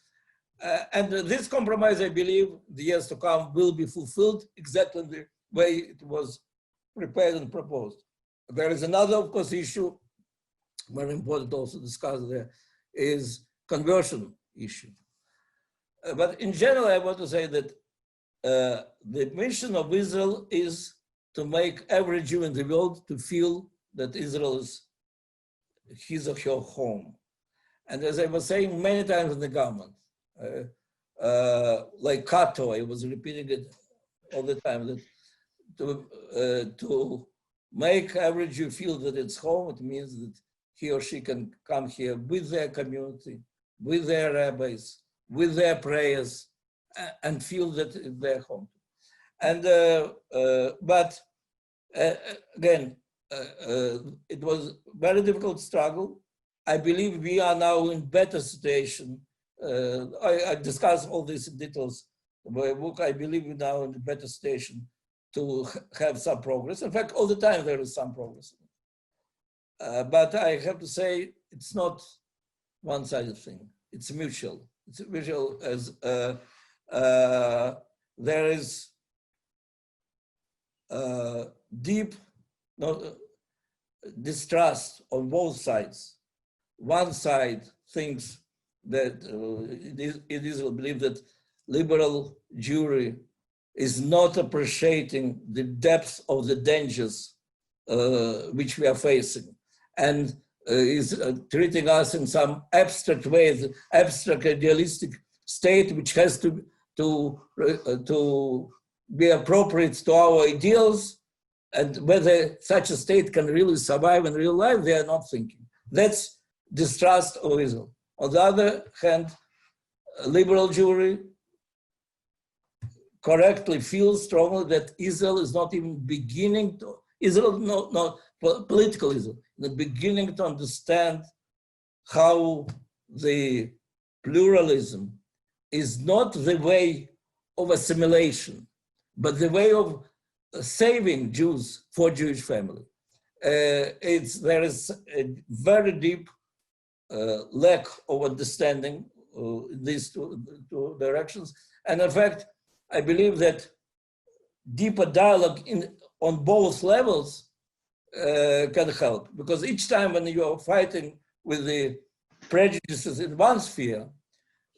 And this compromise, I believe, the years to come will be fulfilled exactly the way it was prepared and proposed. There is another, of course, issue, very important also discussed there, is conversion issue. But in general, I want to say that the mission of Israel is to make every Jew in the world to feel that Israel is his or her home. And as I was saying many times in the government, like Cato, I was repeating it all the time, that to make every Jew feel that it's home, it means that he or she can come here with their community, with their rabbis, with their prayers, and feel that it's their home. And but again, it was a very difficult struggle. I believe we are now in better situation. I discuss all these details in my book. I believe we're now in a better situation to have some progress. In fact, all the time there is some progress. But I have to say, it's not one-sided thing. It's mutual. It's mutual as there is deep distrust on both sides. One side thinks that it is believed that liberal Jewry is not appreciating the depth of the dangers which we are facing, and is treating us in some abstract way, abstract idealistic state which has to be appropriate to our ideals, and whether such a state can really survive in real life, they are not thinking. That's distrust of Israel. On the other hand, liberal Jewry correctly feels strongly that Israel is not even beginning to, Israel, not political Israel, the beginning to understand how the pluralism is not the way of assimilation, but the way of saving Jews for Jewish family. There is a very deep lack of understanding these two directions. And in fact, I believe that deeper dialogue on both levels can help, because each time when you are fighting with the prejudices in one sphere,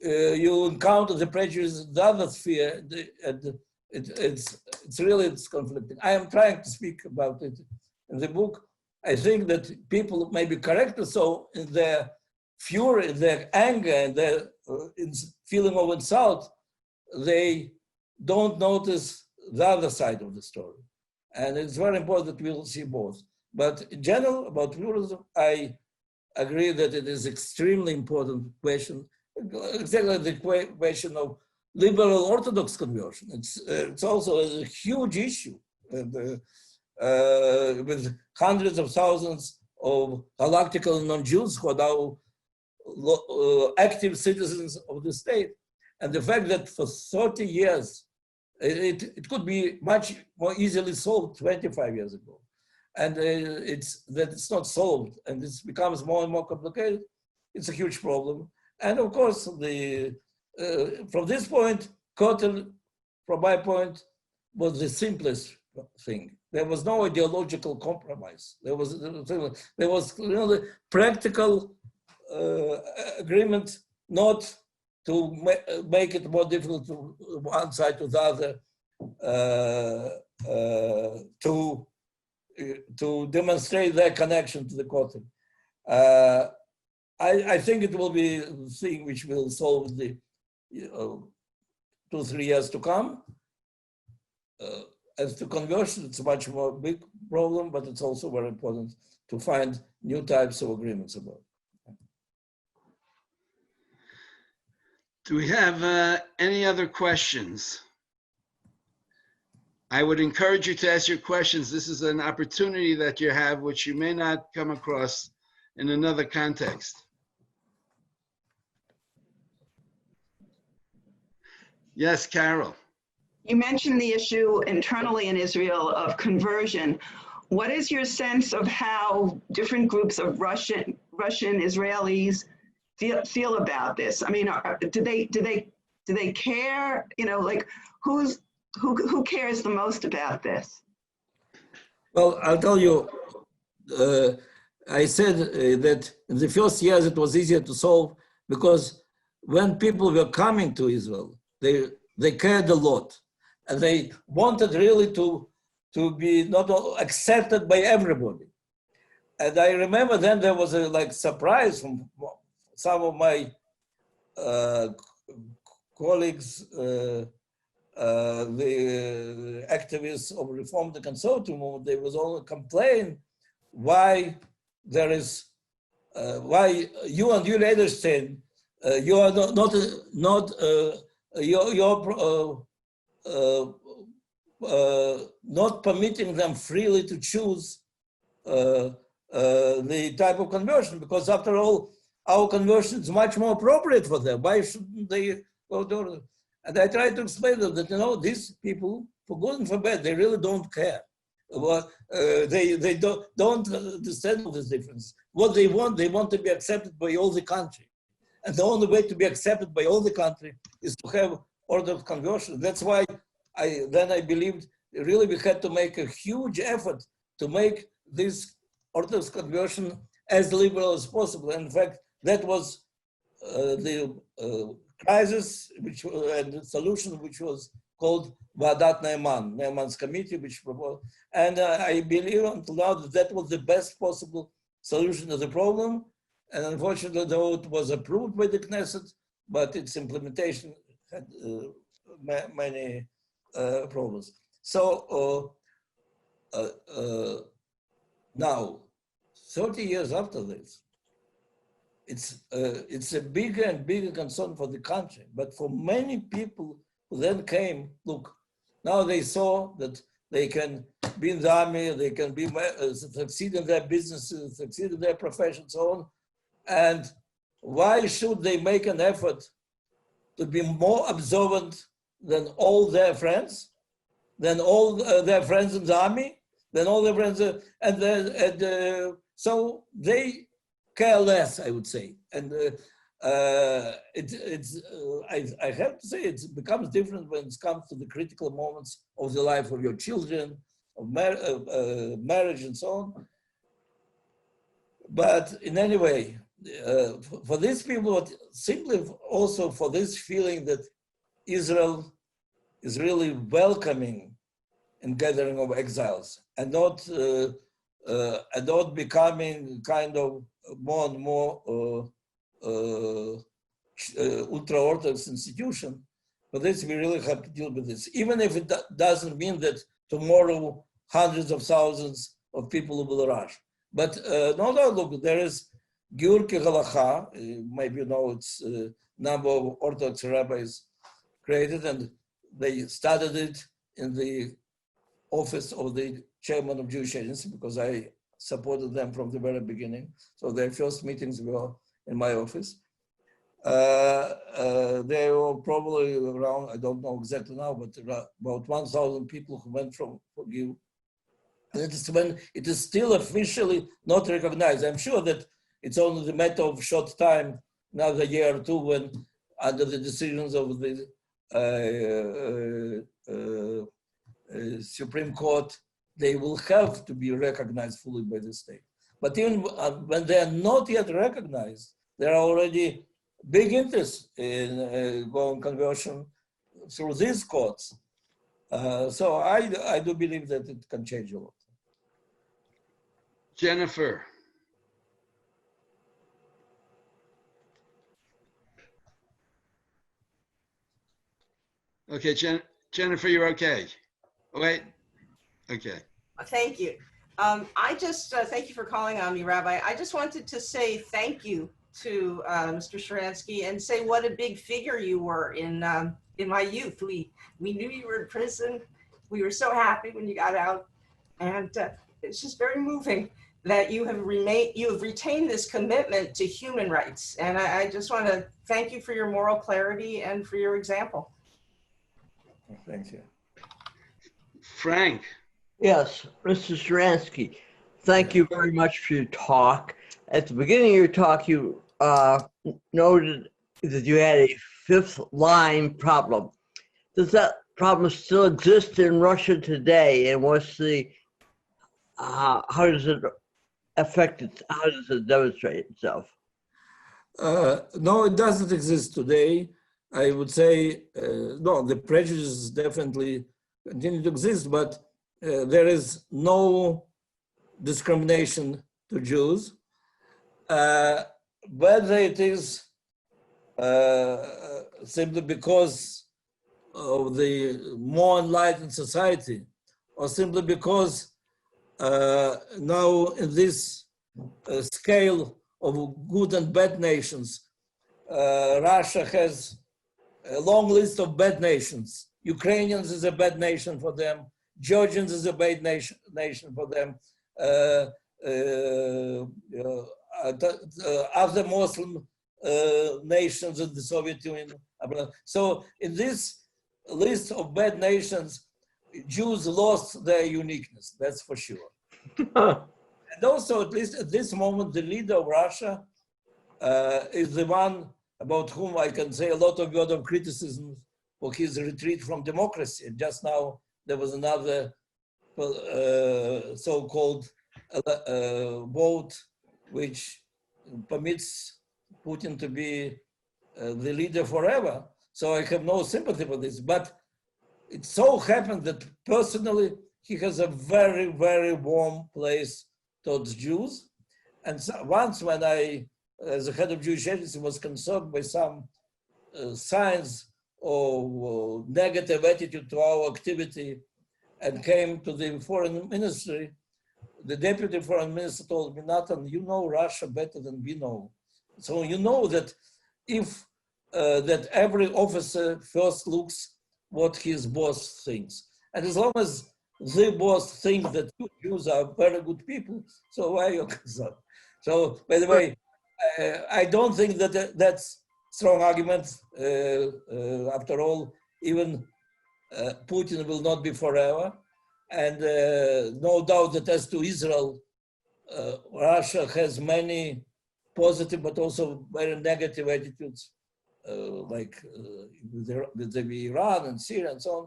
you encounter the prejudices in the other sphere, and it's conflicting. I am trying to speak about it in the book. I think that people may be corrected, so in their fury, in their anger, and their feeling of insult, they don't notice the other side of the story. And it's very important that we will see both. But in general, about pluralism, I agree that it is extremely important question, exactly the question of liberal Orthodox conversion. It's also a huge issue, and, with hundreds of thousands of galactical non-Jews who are now active citizens of the state. And the fact that for 30 years, it could be much more easily solved 25 years ago. And it's not solved and it becomes more and more complicated. It's a huge problem. And of course, from this point, Kotel, from my point, was the simplest thing. There was no ideological compromise. There was the practical agreement not to make it more difficult to one side to the other to demonstrate their connection to the Kotel. I think it will be the thing which will solve the 2-3 years to come. As to conversion, it's a much more big problem, but it's also very important to find new types of agreements about it. Do we have any other questions? I would encourage you to ask your questions. This is an opportunity that you have, which you may not come across in another context. Yes, Carol. You mentioned the issue internally in Israel of conversion. What is your sense of how different groups of Russian Israelis feel about this? I mean, do they care? You know, like who cares the most about this? Well, I'll tell you. I said that in the first years it was easier to solve because when people were coming to Israel, they cared a lot. And they wanted really to be not accepted by everybody. And I remember then there was a surprise from some of my colleagues, the activists of Reform the Conservative Movement. They was all complain why there is why you and Julia Edelstein you are not permitting them freely to choose the type of conversion, because after all, our conversion is much more appropriate for them. Why shouldn't they go to it? And I try to explain to them that, you know, these people, for good and for bad, they really don't care. They don't understand this difference. What they want to be accepted by all the country. And the only way to be accepted by all the country is to have order of conversion. That's why I believed really we had to make a huge effort to make this order of conversion as liberal as possible. And in fact, that was the crisis and the solution which was called Vadat Ne'eman, Ne'eman's committee, which proposed. And I believe until now that was the best possible solution to the problem. And unfortunately, though it was approved by the Knesset, but its implementation had many problems. So now, 30 years after this, it's a bigger and bigger concern for the country. But for many people who then came, look, now they saw that they can be in the army, they can be succeed in their businesses, succeed in their profession, so on. And why should they make an effort to be more observant than all their friends, than all their friends in the army, than all their friends, so they care less, I would say. And I have to say it becomes different when it comes to the critical moments of the life of your children, of marriage and so on. But in any way, for these people, simply also for this feeling that Israel is really welcoming in gathering of exiles and not becoming kind of more and more ultra-Orthodox institution. For this, we really have to deal with this, even if it doesn't mean that tomorrow hundreds of thousands of people will rush. But no, look, there is Giur Kehalacha, maybe you know it's a number of Orthodox rabbis created, and they started it in the office of the chairman of Jewish Agency, because I supported them from the very beginning. So their first meetings were in my office. There were probably around, I don't know exactly now, but about 1,000 people who went from forgive. That is when it is still officially not recognized. I'm sure that it's only a matter of short time, another year or two, when under the decisions of the Supreme Court, they will have to be recognized fully by the state. But even when they are not yet recognized, there are already big interest in going conversion through these courts. So I do believe that it can change a lot. Jennifer. Okay, Jennifer, you're okay. Wait. Okay. Thank you. I just thank you for calling on me, Rabbi. I just wanted to say thank you to Mr. Sharansky and say what a big figure you were in my youth. We knew you were in prison. We were so happy when you got out, and it's just very moving that you have retained this commitment to human rights. And I just want to thank you for your moral clarity and for your example. Thank you. Frank. Yes, Mr. Sharansky, thank you very much for your talk. At the beginning of your talk, you noted that you had a fifth line problem. Does that problem still exist in Russia today? And what's the, how does it affect it? How does it demonstrate itself? No, it doesn't exist today. I would say, no, the prejudices definitely continue to exist, but there is no discrimination to Jews. Whether it is simply because of the more enlightened society, or simply because now in this scale of good and bad nations, Russia has a long list of bad nations. Ukrainians is a bad nation for them. Georgians is a bad nation for them. Other Muslim nations in the Soviet Union. So in this list of bad nations, Jews lost their uniqueness, that's for sure. And also, at least at this moment, the leader of Russia is the one about whom I can say a lot of word of criticism for his retreat from democracy. And just now, there was another so-called vote which permits Putin to be the leader forever. So I have no sympathy for this. But it so happened that personally, he has a very, very warm place towards Jews. And so once when I, as the head of Jewish agency, was concerned by some signs of negative attitude to our activity and came to the foreign ministry, the deputy foreign minister told me, Natan, you know Russia better than we know. So you know that if that every officer first looks what his boss thinks. And as long as the boss thinks that you Jews are very good people, so why are you concerned? So, by the way, I don't think that that's strong argument. After all, even Putin will not be forever. And no doubt that as to Israel, Russia has many positive but also very negative attitudes, like with Iran and Syria and so on.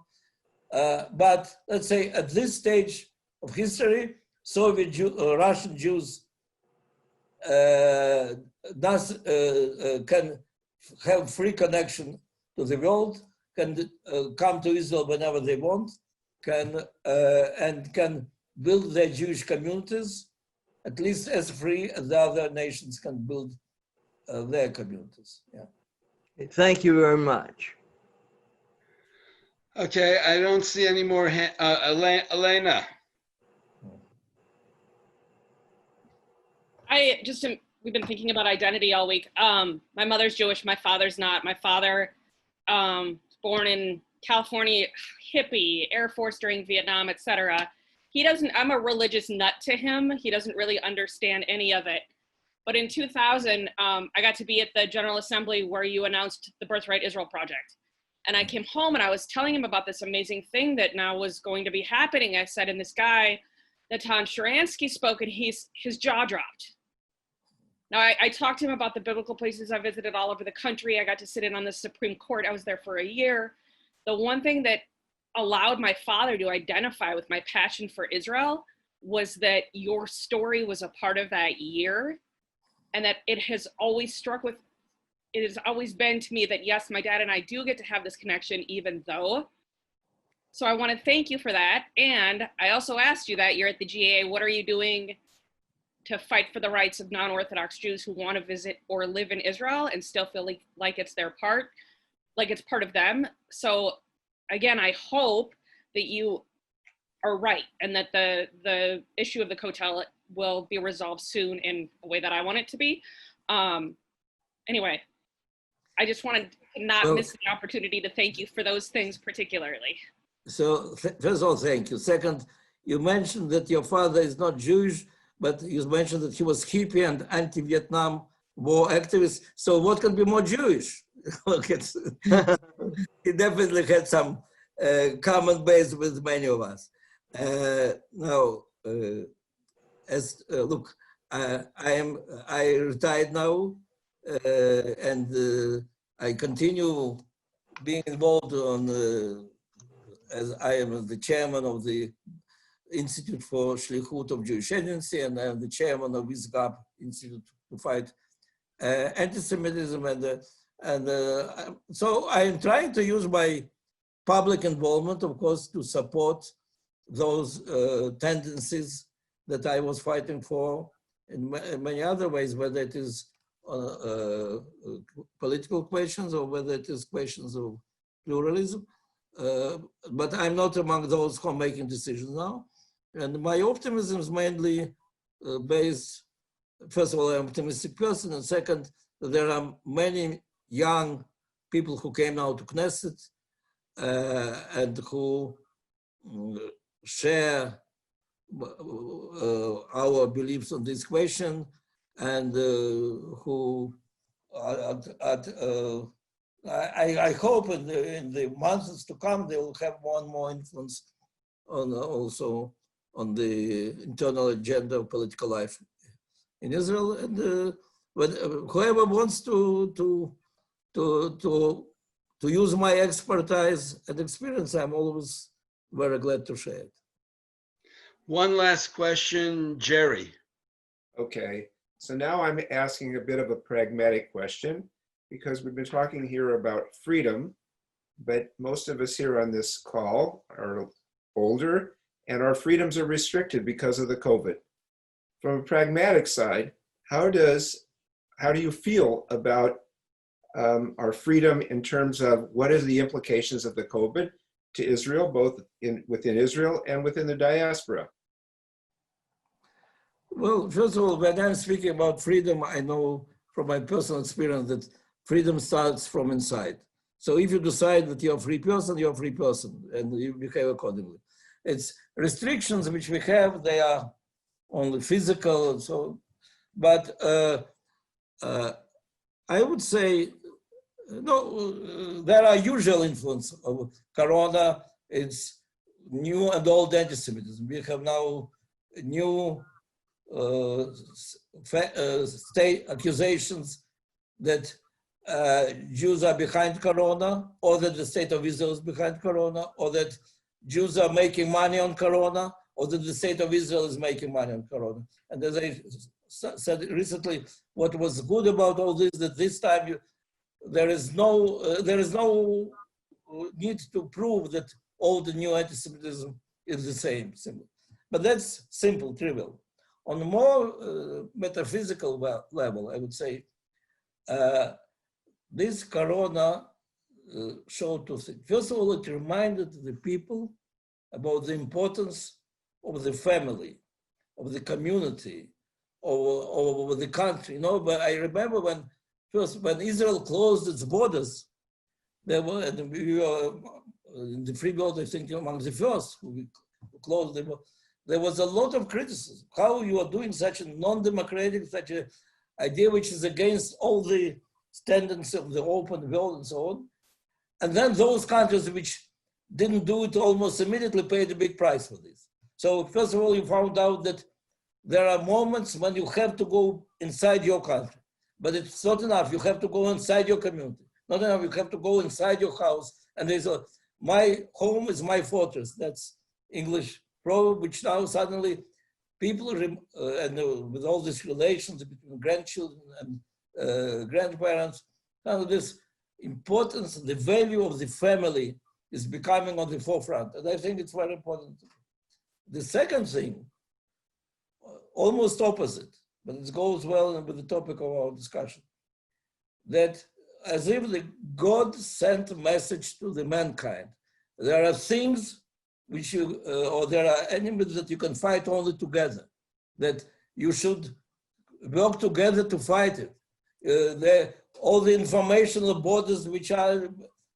But let's say at this stage of history, Russian Jews can have free connection to the world, can come to Israel whenever they want, and can build their Jewish communities at least as free as the other nations can build their communities. Yeah. Thank you very much. Okay, I don't see any more. Elena. We've been thinking about identity all week. My mother's Jewish, my father's not. My father was born in California, hippie, Air Force during Vietnam, etc. I'm a religious nut to him. He doesn't really understand any of it. But in 2000, I got to be at the General Assembly where you announced the Birthright Israel Project. And I came home and I was telling him about this amazing thing that now was going to be happening. I said, and this guy, Natan Sharansky, spoke, and his jaw dropped. Now, I talked to him about the biblical places I visited all over the country. I got to sit in on the Supreme Court. I was there for a year. The one thing that allowed my father to identify with my passion for Israel was that your story was a part of that year, and that it has always been to me that, yes, my dad and I do get to have this connection, even though. So I want to thank you for that. And I also asked you that you're at the GAA, what are you doing to fight for the rights of non-Orthodox Jews who want to visit or live in Israel and still feel like it's their part, like it's part of them. So again, I hope that you are right and that the issue of the Kotel will be resolved soon in a way that I want it to be. Anyway, I just wanted to not miss the opportunity to thank you for those things particularly. So first of all, thank you. Second, you mentioned that your father is not Jewish, but you mentioned that he was hippie and anti-Vietnam War activist. So what can be more Jewish? He definitely had some common base with many of us. Look, I retired now, and I continue being involved as I am the chairman of the Institute for Shlichut of Jewish Agency, and I am the chairman of ISGAP Institute to fight anti-Semitism, and so I am trying to use my public involvement, of course, to support those tendencies that I was fighting for in many other ways, whether it is political questions or whether it is questions of pluralism. But I'm not among those who are making decisions now. And my optimism is mainly based, first of all, I'm an optimistic person, and second, there are many young people who came now to Knesset and who share our beliefs on this question, and who I hope in the months to come they will have more and more influence on also on the internal agenda of political life in Israel, and whoever wants to use my expertise and experience, I'm always very glad to share it. One last question, Jerry. Okay, so now I'm asking a bit of a pragmatic question, because we've been talking here about freedom, but most of us here on this call are older and our freedoms are restricted because of the COVID. From a pragmatic side, how do you feel about our freedom in terms of what is the implications of the COVID to Israel, both within Israel and within the diaspora? Well, first of all, when I'm speaking about freedom, I know from my personal experience that freedom starts from inside. So if you decide that you're a free person, you're a free person, and you behave accordingly. It's restrictions which we have, they are only physical, and so, but I would say, no, there are usual influence of Corona. It's new and old anti-Semitism. We have now new state accusations that Jews are behind Corona, or that the state of Israel is behind Corona, or that Jews are making money on Corona, or that the state of Israel is making money on Corona. And as I said recently, what was good about all this, that this time there is no need to prove that all the new anti-Semitism is the same. But that's simple, trivial. On a more metaphysical level, I would say, this Corona showed two things. First of all, it reminded the people about the importance of the family, of the community, of the country. You know, but I remember when Israel closed its borders, we were in the free world, I think, among the first who closed them. There was a lot of criticism. How you are doing such a non-democratic, such a idea which is against all the standards of the open world and so on. And then those countries which didn't do it almost immediately paid a big price for this. So first of all, you found out that there are moments when you have to go inside your country, but it's not enough. You have to go inside your community. Not enough, you have to go inside your house. And there's a, my home is my fortress. That's English proverb, which now suddenly people, with all these relations between grandchildren and grandparents, this importance, the value of the family is becoming on the forefront. And I think it's very important. The second thing, almost opposite, but it goes well with the topic of our discussion, that as if the God sent a message to the mankind. There are things which you, or there are enemies that you can fight only together, that you should work together to fight it. All the informational borders which are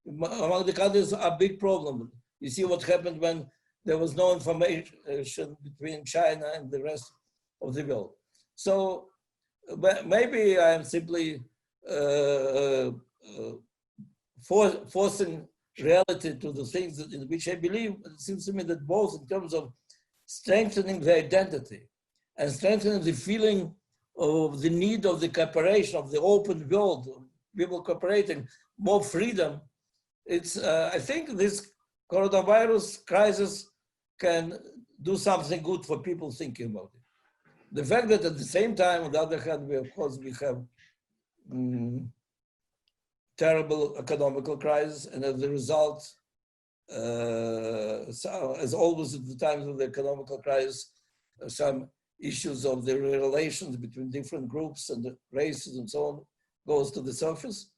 among the countries are a big problem. You see what happened when there was no information between China and the rest of the world. So maybe I'm simply forcing reality to the things in which I believe. It seems to me that both in terms of strengthening the identity and strengthening the feeling of the need of the cooperation, of the open world, people cooperating, more freedom. It's, I think this coronavirus crisis can do something good for people thinking about it. The fact that at the same time, on the other hand, we have terrible economical crisis, and as a result, so as always at the times of the economical crisis, some issues of the relations between different groups and races and so on goes to the surface.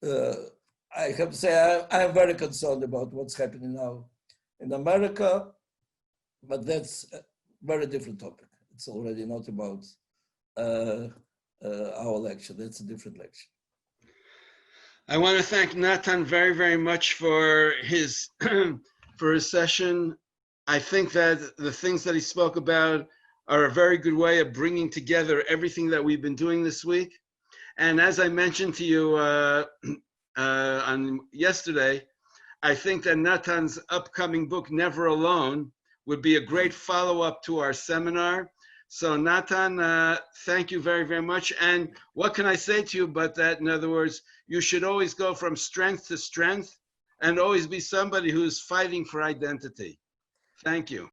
I have to say I'm very concerned about what's happening now in America, but that's a very different topic. It's already not about our lecture. That's a different lecture. I want to thank Natan very, very much for his for his session. I think that the things that he spoke about are a very good way of bringing together everything that we've been doing this week. And as I mentioned to you on yesterday, I think that Natan's upcoming book, Never Alone, would be a great follow-up to our seminar. So Natan, thank you very, very much. And what can I say to you but that, in other words, you should always go from strength to strength and always be somebody who's fighting for identity. Thank you.